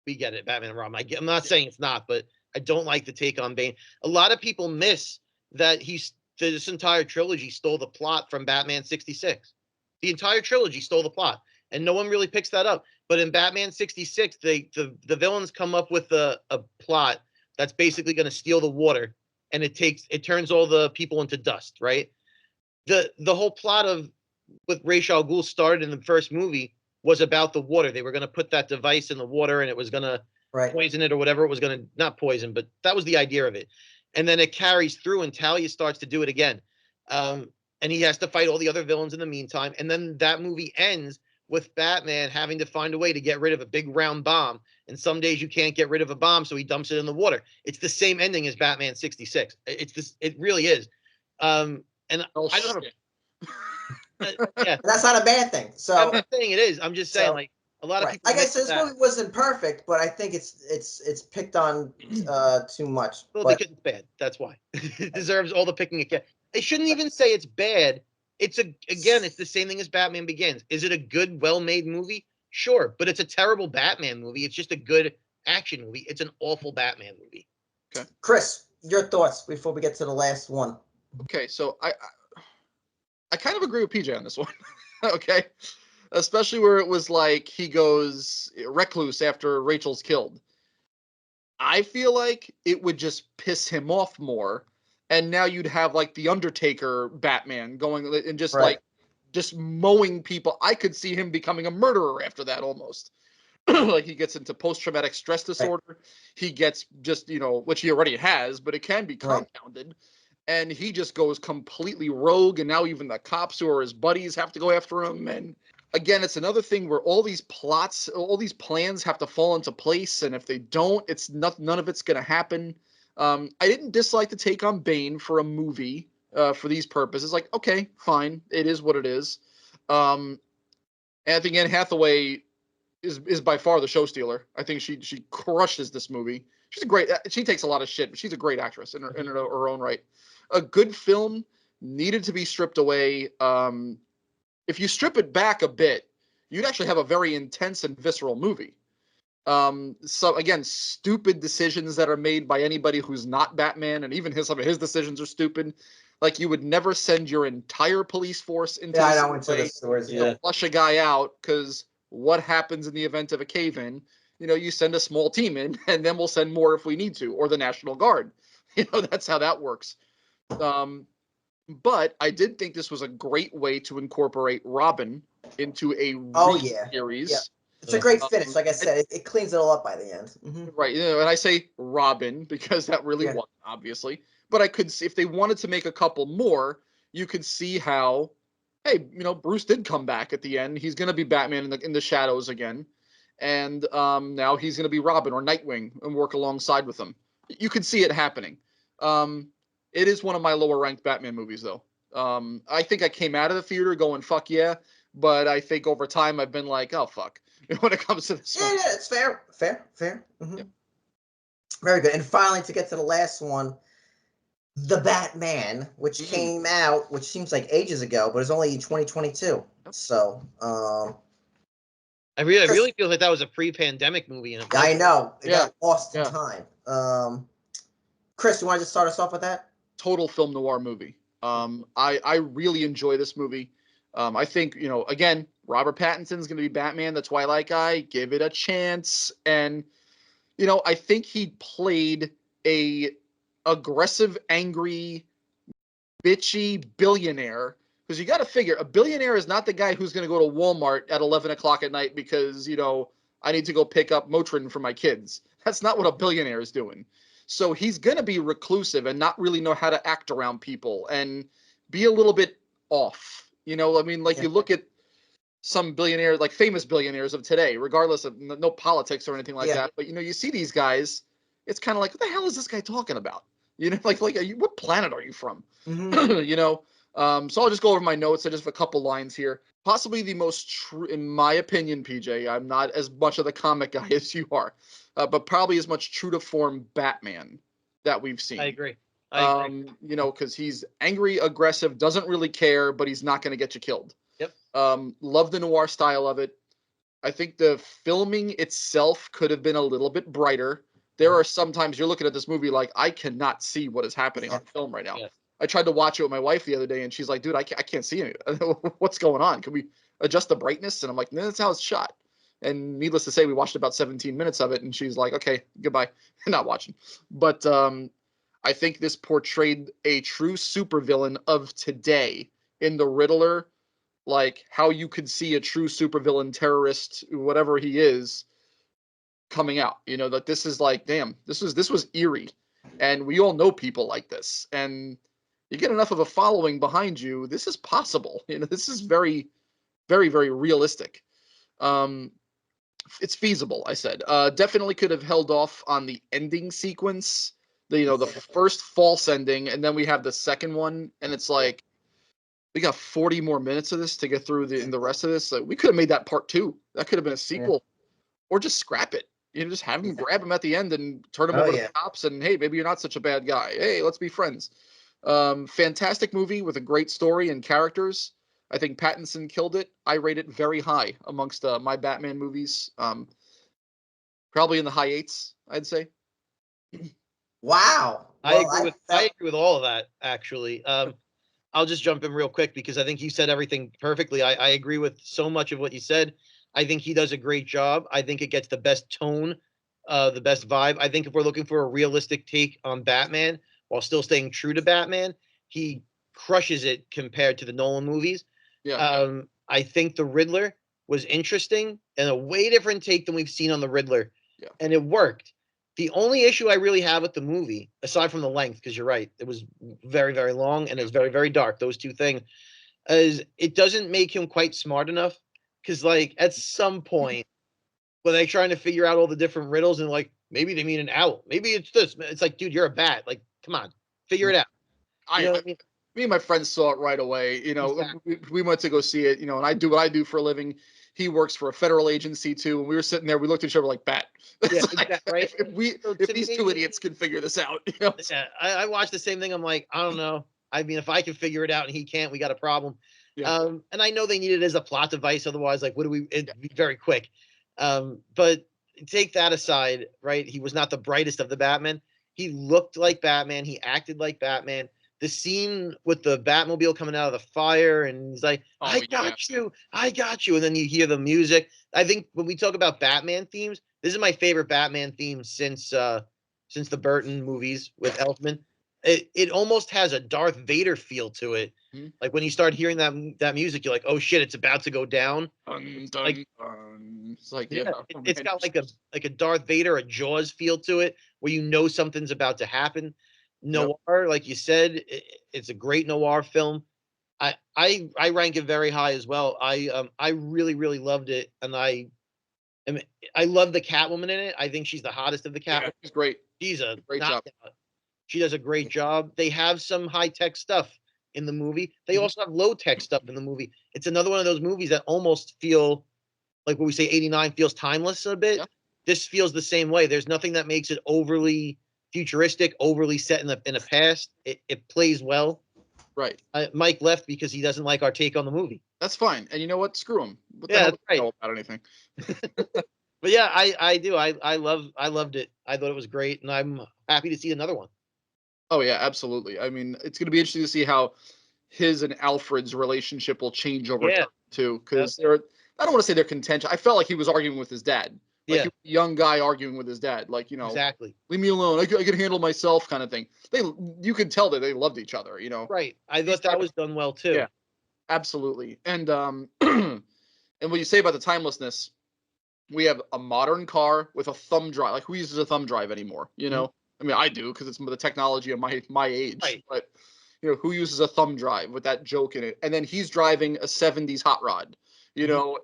We get it, Batman and Robin. I'm not saying it's not, but I don't like the take on Bane. A lot of people miss that this entire trilogy stole the plot from Batman 66. The entire trilogy stole the plot, and no one really picks that up. But in Batman 66, the villains come up with a plot that's basically going to steal the water, and it turns all the people into dust, right? The whole plot of what Ra's al Ghul started in the first movie was about the water. They were going to put that device in the water, and it was going to poison it or whatever. It was going to, not poison, but that was the idea of it. And then it carries through and Talia starts to do it again. And he has to fight all the other villains in the meantime. And then that movie ends with Batman having to find a way to get rid of a big round bomb. And some days you can't get rid of a bomb, so he dumps it in the water. It's the same ending as Batman 66. It really is. And I don't have Yeah,
And that's not a bad thing. So
I'm not saying it is. I'm just saying
so-
like a lot of
right.
people
Like I
miss
said, this
that.
movie wasn't perfect, but I think it's picked on too much.
Well,
But
because it's bad. That's why. It deserves all the picking it gets. They shouldn't even say it's bad. It's it's the same thing as Batman Begins. Is it a good, well-made movie? Sure, but it's a terrible Batman movie. It's just a good action movie. It's an awful Batman movie.
Okay.
Chris, your thoughts before we get to the last one.
Okay, so I kind of agree with PJ on this one. Okay. Especially where it was like he goes recluse after Rachel's killed. I feel like it would just piss him off more. And now you'd have like the Undertaker Batman going and just
Right.
like just mowing people. I could see him becoming a murderer after that almost. Like he gets into post-traumatic stress disorder. He gets just, which he already has, but it can be
Right.
compounded. And he just goes completely rogue. And now even the cops who are his buddies have to go after him. And again, it's another thing where all these plots, all these plans have to fall into place. And if they don't, none of it's going to happen. I didn't dislike the take on Bane for a movie for these purposes. Like, okay, fine. It is what it is. And I think Anne Hathaway is by far the show stealer. I think she crushes this movie. She's a great. She takes a lot of shit, but she's a great actress in her own right. A good film needed to be stripped away. If you strip it back a bit, you'd actually have a very intense and visceral movie. So again, stupid decisions that are made by anybody who's not Batman, and even some of his decisions are stupid. Like you would never send your entire police force into
the stores.
to flush a guy out, because what happens in the event of a cave-in? You send a small team in, and then we'll send more if we need to, or the National Guard. That's how that works. But I did think this was a great way to incorporate Robin into a series.
Yeah. It's a great finish. Like I said, it cleans it all up by the end.
Right. And I say Robin because that really wasn't, obviously. But I could see if they wanted to make a couple more, you could see how, hey, Bruce did come back at the end. He's going to be Batman in the shadows again. And now he's going to be Robin or Nightwing and work alongside with him. You could see it happening. It is one of my lower ranked Batman movies, though. I think I came out of the theater going, fuck yeah. But I think over time I've been like, oh, fuck. When it comes to this one.
Yeah, it's fair. Yep. Very good. And finally, to get to the last one, The Batman, which came out, which seems like ages ago, but it's only 2022. So,
I really feel like that was a pre-pandemic movie.
I know. It got lost in time. Chris, you want to just start us off with that?
Total film noir movie. I really enjoy this movie. I think, again, Robert Pattinson's going to be Batman, the Twilight guy. Give it a chance. And, I think he played a aggressive, angry, bitchy billionaire. Because you got to figure, a billionaire is not the guy who's going to go to Walmart at 11 o'clock at night because, I need to go pick up Motrin for my kids. That's not what a billionaire is doing. So he's going to be reclusive and not really know how to act around people and be a little bit off. You look at some billionaires, like famous billionaires of today, regardless of no politics or anything like that. But, you see these guys, it's kind of like, what the hell is this guy talking about? What planet are you from? So I'll just go over my notes. I just have a couple lines here. Possibly the most true, in my opinion, PJ, I'm not as much of the comic guy as you are, but probably as much true to form Batman that we've seen.
I agree.
Because he's angry, aggressive, doesn't really care, but he's not going to get you killed.
Yep.
Love the noir style of it. I think the filming itself could have been a little bit brighter. There are sometimes you're looking at this movie like, I cannot see what is happening on film right now.
Yeah.
I tried to watch it with my wife the other day, and she's like, dude, I can't see it. What's going on? Can we adjust the brightness? And I'm like, no, that's how it's shot. And needless to say, we watched about 17 minutes of it, and she's like, okay, goodbye. Not watching. But I think this portrayed a true supervillain of today in the Riddler, like how you could see a true supervillain, terrorist, whatever he is, coming out. That this is like, damn, this was eerie. And we all know people like this. And you get enough of a following behind you, this is possible. This is very, very, very realistic. It's feasible, I said. Definitely could have held off on the ending sequence. The first false ending, and then we have the second one, and it's like, we got 40 more minutes of this to get through the rest of this. Like, we could have made that part 2. That could have been a sequel, or just scrap it. Just have him grab him at the end and turn him over to the cops. And hey, maybe you're not such a bad guy. Hey, let's be friends. Fantastic movie with a great story and characters. I think Pattinson killed it. I rate it very high amongst my Batman movies. Probably in the high 8s, I'd say.
Wow. Well,
I agree with all of that, actually. I'll just jump in real quick because I think you said everything perfectly. I agree with so much of what you said. I think he does a great job. I think it gets the best tone, the best vibe. I think if we're looking for a realistic take on Batman while still staying true to Batman, he crushes it compared to the Nolan movies.
Yeah.
I think the Riddler was interesting and a way different take than we've seen on the Riddler.
Yeah.
And it worked. The only issue I really have with the movie, aside from the length, because you're right, it was very, very long and it's very, very dark. Those two things, is it doesn't make him quite smart enough. Because, like, at some point, when they're trying to figure out all the different riddles and, like, maybe they mean an owl, maybe it's this. It's like, dude, you're a bat. Like, come on, figure it out. You know what I mean?
Me and my friends saw it right away.
Exactly.
We went to go see it, and I do what I do for a living. He works for a federal agency too. And we were sitting there, we looked at each other like, bat.
Yeah,
Like,
exactly, right?
if these two idiots can figure this out,
Yeah, I watched the same thing. I'm like, I don't know. I mean, if I can figure it out and he can't, we got a problem.
Yeah.
And I know they need it as a plot device. Otherwise, like, it'd be very quick. But take that aside, right? He was not the brightest of the Batman. He looked like Batman. He acted like Batman. The scene with the Batmobile coming out of the fire and he's like, I got you. And then you hear the music. I think when we talk about Batman themes, this is my favorite Batman theme since the Burton movies with Elfman. It almost has a Darth Vader feel to it. Like when you start hearing that music, you're like, oh shit, it's about to go down. It's like, it's got like a Darth Vader, a Jaws feel to it, where you know something's about to happen. Noir, like you said, it's a great noir film. I rank it very high as well. I really, really loved it, and I love the Catwoman in it. I think she's the hottest of the Catwoman.
Yeah, she's great.
She's a
great job.
She does a great job. They have some high tech stuff in the movie. They also have low tech stuff in the movie. It's another one of those movies that almost feel like what we say 89 feels timeless a bit. Yeah. This feels the same way. There's nothing that makes it overly futuristic, overly set in the past. It plays well.
Right.
Mike left because he doesn't like our take on the movie.
That's fine. And you know what? Screw him. What
the hell
I know about anything.
But yeah, I do. I loved it. I thought it was great, and I'm happy to see another one.
Oh yeah, absolutely. I mean, it's going to be interesting to see how his and Alfred's relationship will change over time too, because I don't want to say they're contentious. I felt like he was arguing with his dad. Like a young guy arguing with his dad, like,
exactly.
Leave me alone. I can handle myself, kind of thing. You could tell that they loved each other,
Right. I thought that was done well too.
Yeah, absolutely. And and what you say about the timelessness, we have a modern car with a thumb drive. Like, who uses a thumb drive anymore? I mean, I do because it's the technology of my age.
Right.
But who uses a thumb drive with that joke in it? And then he's driving a '70s hot rod.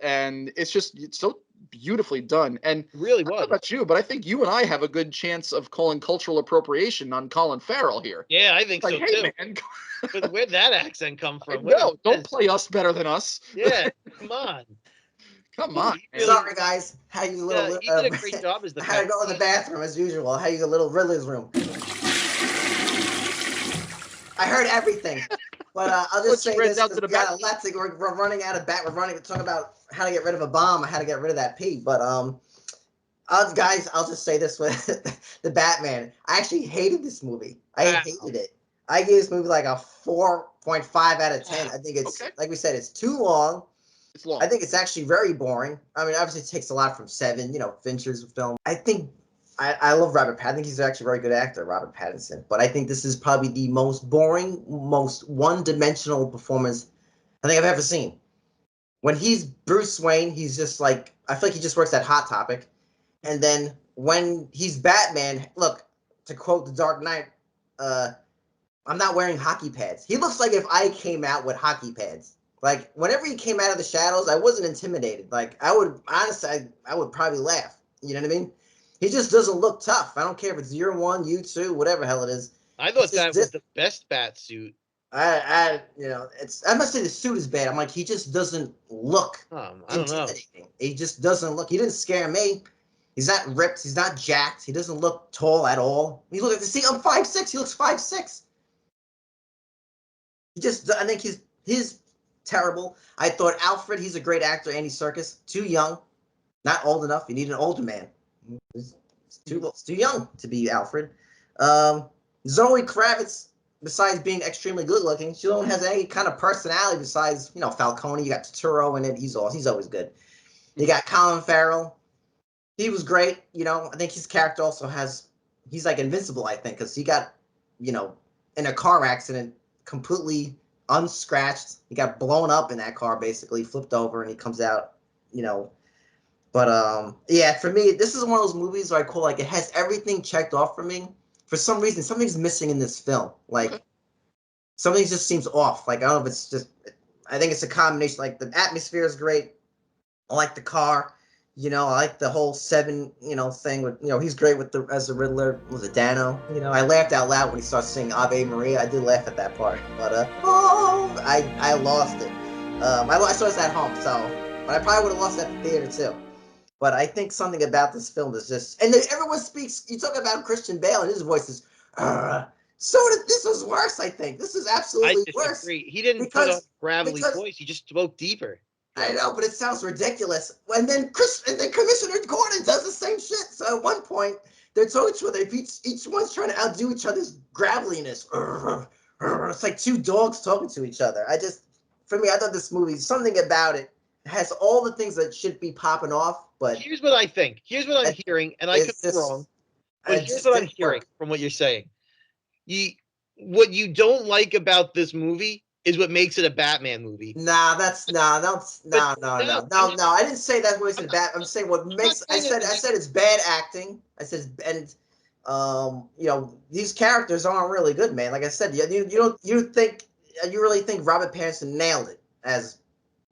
And it's so beautifully done. And
it really was.
I don't know about you, but I think you and I have a good chance of calling cultural appropriation on Colin Farrell here.
Yeah, I think so
hey,
too.
Man.
But where'd that accent come from?
No, don't play us better than us.
Yeah, come on.
Come on.
Sorry, guys. How you little?
He did a great job as the.
I had to go in the bathroom as usual. How you the little Riddler's room? I heard everything. But I'll just say this: we're running out of bat. We're talking about how to get rid of a bomb, how to get rid of that pee. But guys, I'll just say this with the Batman. I actually hated this movie. I hated it. I gave this movie like a 4.5 out of 10. I think it's like we said, it's too long.
It's long.
I think it's actually very boring. I mean, obviously it takes a lot from Seven, Fincher's film. I think I love Robert Pattinson. I think he's actually a very good actor, Robert Pattinson. But I think this is probably the most boring, most one-dimensional performance I think I've ever seen. When he's Bruce Wayne, he's just like, I feel like he just works at Hot Topic. And then when he's Batman, look, to quote The Dark Knight, I'm not wearing hockey pads. He looks like if I came out with hockey pads. Like, whenever he came out of the shadows, I wasn't intimidated. Like, I would, honestly, I would probably laugh. You know what I mean? He just doesn't look tough. I don't care if it's year one, U2, whatever hell it is.
I thought that was the best bat suit
I'm not saying the suit is bad. I'm like, he just doesn't look
I don't know.
intimidating. He just doesn't look. He didn't scare me. He's not ripped. He's not jacked. He doesn't look tall at all. He look. See, I'm 5'6". He looks 5'6". I think he's terrible. I thought Alfred. He's a great actor. Andy Serkis. Too young, not old enough. You need an older man. It's too young to be Alfred. Zoe Kravitz, besides being extremely good looking, she don't has any kind of personality besides, Falcone. You got Turturro in it. He's always good. You got Colin Farrell. He was great. I think his character also he's like invincible, I think, because he got, in a car accident, completely unscratched. He got blown up in that car, basically, flipped over, and he comes out, But yeah, for me, this is one of those movies where I call like it has everything checked off for me. For some reason, something's missing in this film. Like something just seems off. Like I don't know if it's just. I think it's a combination. Like the atmosphere is great. I like the car. I like the whole Seven, thing with, he's great with as the Riddler. Was it Dano? I laughed out loud when he starts singing Ave Maria. I did laugh at that part, but I lost it. I saw this at home, but I probably would have lost it at the theater too. But I think something about this film is just, and then everyone speaks. You talk about Christian Bale, and his voice is, this was worse. I think this is absolutely worse.
He didn't put on gravelly voice. He just spoke deeper.
I know, but it sounds ridiculous. And then Commissioner Gordon does the same shit. So at one point, they're talking to each other. Each one's trying to outdo each other's graveliness. It's like two dogs talking to each other. For me, I thought this movie, something about it has all the things that should be popping off. But
here's what I think. Here's what I'm hearing, and I could be wrong. But here's what I'm hearing from what you're saying. What you don't like about this movie is what makes it a Batman movie.
No. I didn't say that makes it a bad. I'm saying what makes. I said it's bad acting. I said these characters aren't really good, man. Like I said, you really think Robert Pattinson nailed it as.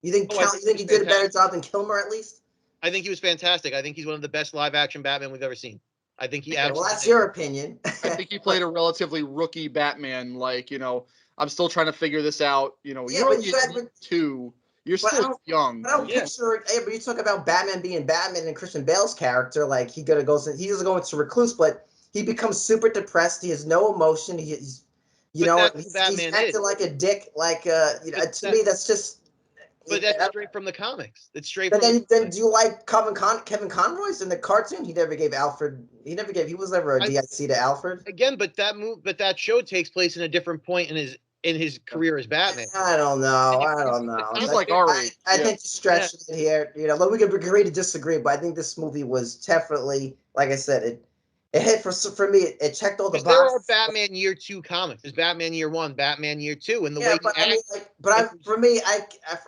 You think he did a better job than Kilmer at least?
I think he was fantastic. I think he's one of the best live action Batman we've ever seen. I think he absolutely.
Well, that's your opinion.
I think he played a relatively rookie Batman. Like, I'm still trying to figure this out. You're only 2. You're still young.
But I don't picture it. But you talk about Batman being Batman and Christian Bale's character. Like he doesn't go into recluse, but he becomes super depressed. He has no emotion. He's acting like a dick. Like to me, that's just.
But that's straight from the comics. It's straight.
But then do you like Kevin Conroy's in the cartoon? He never gave Alfred. He was never a DIC to Alfred.
Again, but that show takes place in a different point in his career as Batman.
I don't know.
He's like already.
I think you stretched it here. But we could agree to disagree. But I think this movie was definitely, like I said, it hit for me. It checked all the boxes.
There are Batman Year 2 comics. There's Batman Year 1, Batman Year 2, and the way
for me,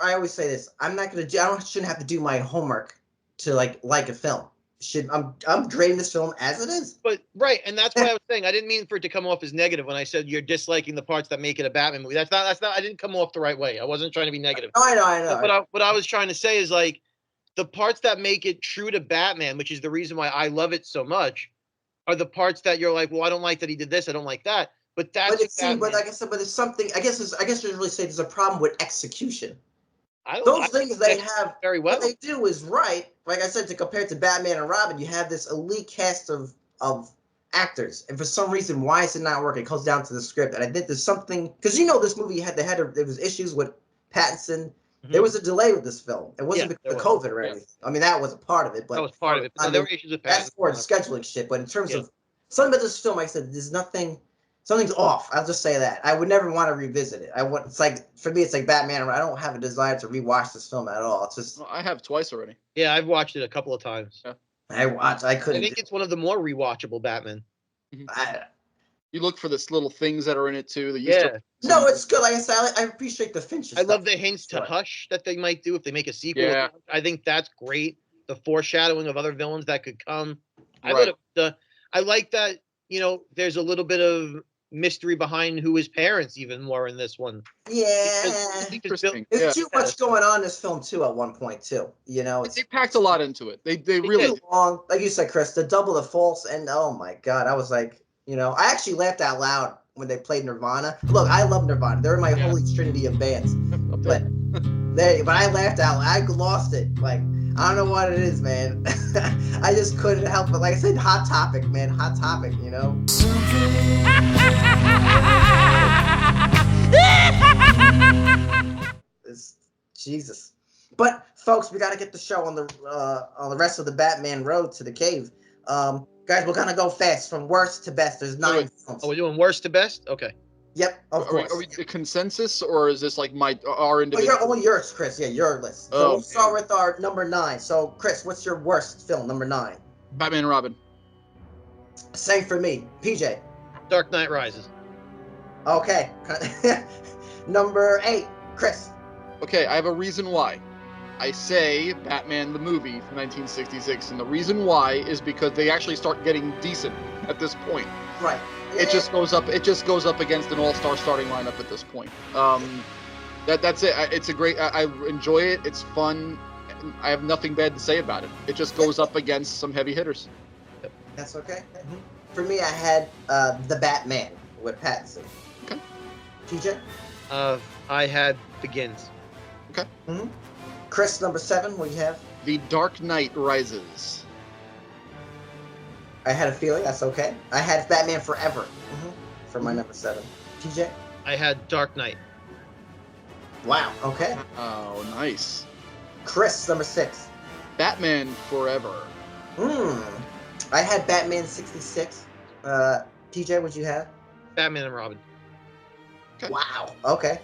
I always say this. I'm not gonna. Shouldn't have to do my homework to like a film. I'm grading this film as it is.
But right, and that's what I was saying. I didn't mean for it to come off as negative when I said you're disliking the parts that make it a Batman movie. That's not. I didn't come off the right way. I wasn't trying to be negative.
I know.
But what I was trying to say is like the parts that make it true to Batman, which is the reason why I love it so much, are the parts that you're like, well, I don't like that he did this, I don't like that. But that's.
But like I said, there's something. I guess you really say there's a problem with execution.
Those
things they have
very well.
What they do is right. Like I said, to compare it to Batman and Robin, you have this elite cast of actors, and for some reason, why is it not working? It comes down to the script, and I think there's something because this movie there was issues with Pattinson. Mm-hmm. There was a delay with this film. It wasn't because of COVID or anything. I mean, that was a part of it, but
that was part of it. But there were issues with Pattinson.
That's for the scheduling shit. But in terms of something about this film, like I said, there's nothing. Something's off. I'll just say that. I would never want to revisit it. It's like for me, it's like Batman. I don't have a desire to rewatch this film at all. It's just.
Well, I have twice already.
Yeah, I've watched it a couple of times. Yeah.
I couldn't.
I think it's one of the more rewatchable Batman.
You look for the little things that are in it too.
No, it's good. Like I said, I appreciate the Fincher.
I love the hints to Hush that they might do if they make a sequel. Yeah. I think that's great. The foreshadowing of other villains that could come.
Right.
I
like that. There's a little bit of mystery behind who his parents even more in this one.
Yeah. There's too much going on in this film too at one point too.
They packed a lot into it. They really
long. Like you said, Chris, the double the false and oh my god, I was like, I actually laughed out loud when they played Nirvana. Look, I love Nirvana. They're my holy trinity of bands. But I laughed out. I lost it. Like, I don't know what it is, man. I just couldn't help it. Like I said, Hot Topic, man. Hot Topic, you know? Jesus. But folks, we gotta get the show on the rest of the Batman road to the cave. Guys, we're gonna go fast from worst to best. There's 9 films.
Oh, we're doing worst to best? Okay.
Yep, of course.
Are we a consensus, or is this like our individual?
Oh, yours, Chris. Yeah, your list. So we'll start with our number 9. So, Chris, what's your worst film, number 9?
Batman and Robin.
Same for me. PJ.
Dark Knight Rises.
Okay. Number 8, Chris.
Okay, I have a reason why. I say Batman the movie from 1966, and the reason why is because they actually start getting decent at this point.
Right.
It just goes up. It just goes up against an all-star starting lineup at this point. That's it. It's a great. I enjoy it. It's fun. I have nothing bad to say about it. It just goes up against some heavy hitters.
That's okay. For me, I had The Batman with Pattinson.
Okay.
TJ?
I had Begins.
Okay.
Chris, number 7, what do you have?
The Dark Knight Rises.
I had a feeling. That's okay. I had Batman Forever for my number 7. TJ?
I had Dark Knight.
Wow. Okay.
Oh, nice.
Chris, number 6.
Batman Forever.
I had Batman 66. TJ, what'd you have?
Batman and Robin.
Okay.
Wow. Okay.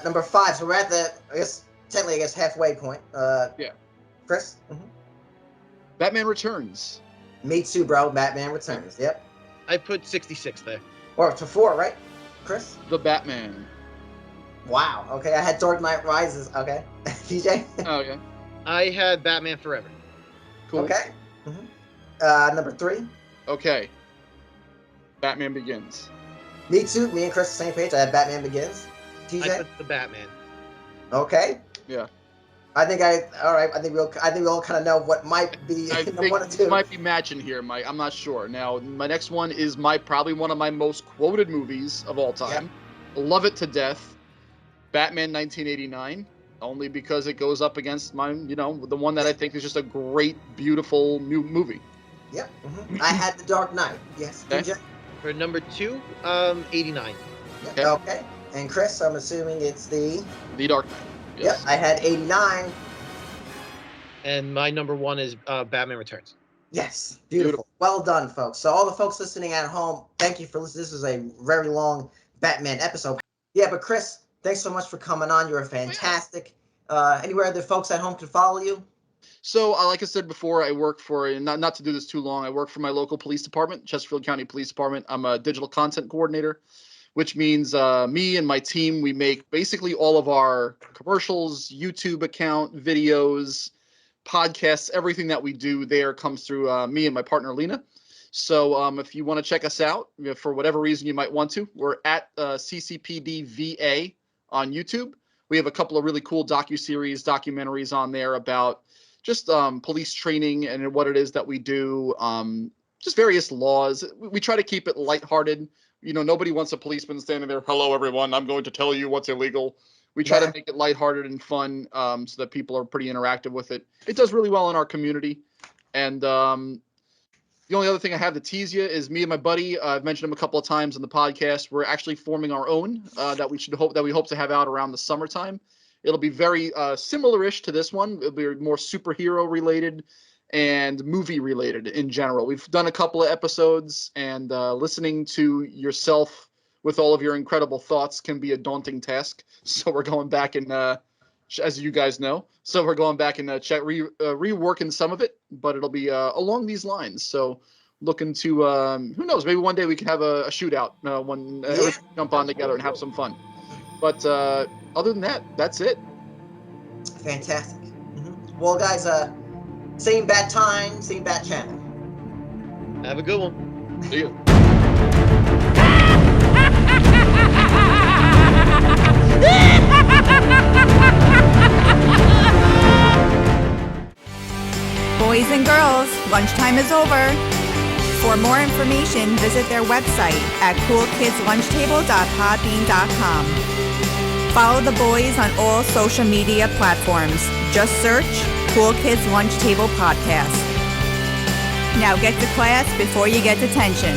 Number 5. So we're at the, technically, halfway point.
Yeah.
Chris?
Batman Returns.
Me too, bro. Batman Returns. Yep.
I put 66 there.
Or to 4, right? Chris?
The Batman.
Wow. Okay. I had Dark Knight Rises. Okay. TJ?
Oh, yeah.
I had Batman Forever.
Cool.
Okay. Number 3.
Okay. Batman Begins.
Me too. Me and Chris the same page. I had Batman Begins. TJ?
I put the Batman.
Okay.
Yeah.
I think we all kind of know what might be
I
the
think
1 or 2.
we might be matching here, Mike. I'm not sure. Now, my next one is probably one of my most quoted movies of all time. Yep. Love it to death. Batman 1989. Only because it goes up against the one that I think is just a great, beautiful new movie.
Yep. I had The Dark Knight. Yes.
Okay.
TJ?
For number 2, 89.
Yep. Okay. And Chris, I'm assuming it's The
Dark Knight. Yes.
Yep. I had 89.
And my number 1 is Batman Returns.
Yes. Beautiful. Well done, folks. So all the folks listening at home, thank you for listening. This is a very long Batman episode. Yeah, but Chris, thanks so much for coming on. You're fantastic. Anywhere that folks at home can follow you?
So, like I said before, I work for, not to do this too long, I work for my local police department, Chesterfield County Police Department. I'm a digital content coordinator, which means me and my team, we make basically all of our commercials, YouTube account, videos, podcasts, everything that we do there comes through me and my partner, Lena. So if you want to check us out, for whatever reason you might want to, we're at CCPD-VA on YouTube. We have a couple of really cool documentaries on there about just police training and what it is that we do, just various laws. We try to keep it lighthearted. Nobody wants a policeman standing there, hello, everyone, I'm going to tell you what's illegal. We try to make it lighthearted and fun so that people are pretty interactive with it. It does really well in our community. And the only other thing I have to tease you is me and my buddy. I've mentioned him a couple of times on the podcast. We're actually forming our own that we hope to have out around the summertime. It'll be very similar-ish to this one. It'll be more superhero related and movie related in general. We've done a couple of episodes, and listening to yourself with all of your incredible thoughts can be a daunting task. So we're going back and, as you guys know, we're going back and reworking some of it, but it'll be along these lines. So looking to, who knows, maybe one day we can have a shootout when everyone jump on together and have some fun. But other than that, that's it.
Fantastic. Well, guys, same bat time, same bat channel.
Have a good one.
See you.
Boys and girls, lunchtime is over. For more information, visit their website at coolkidslunchtable.podbean.com. Follow the boys on all social media platforms. Just search Cool Kids Lunch Table Podcast. Now get to class before you get detention.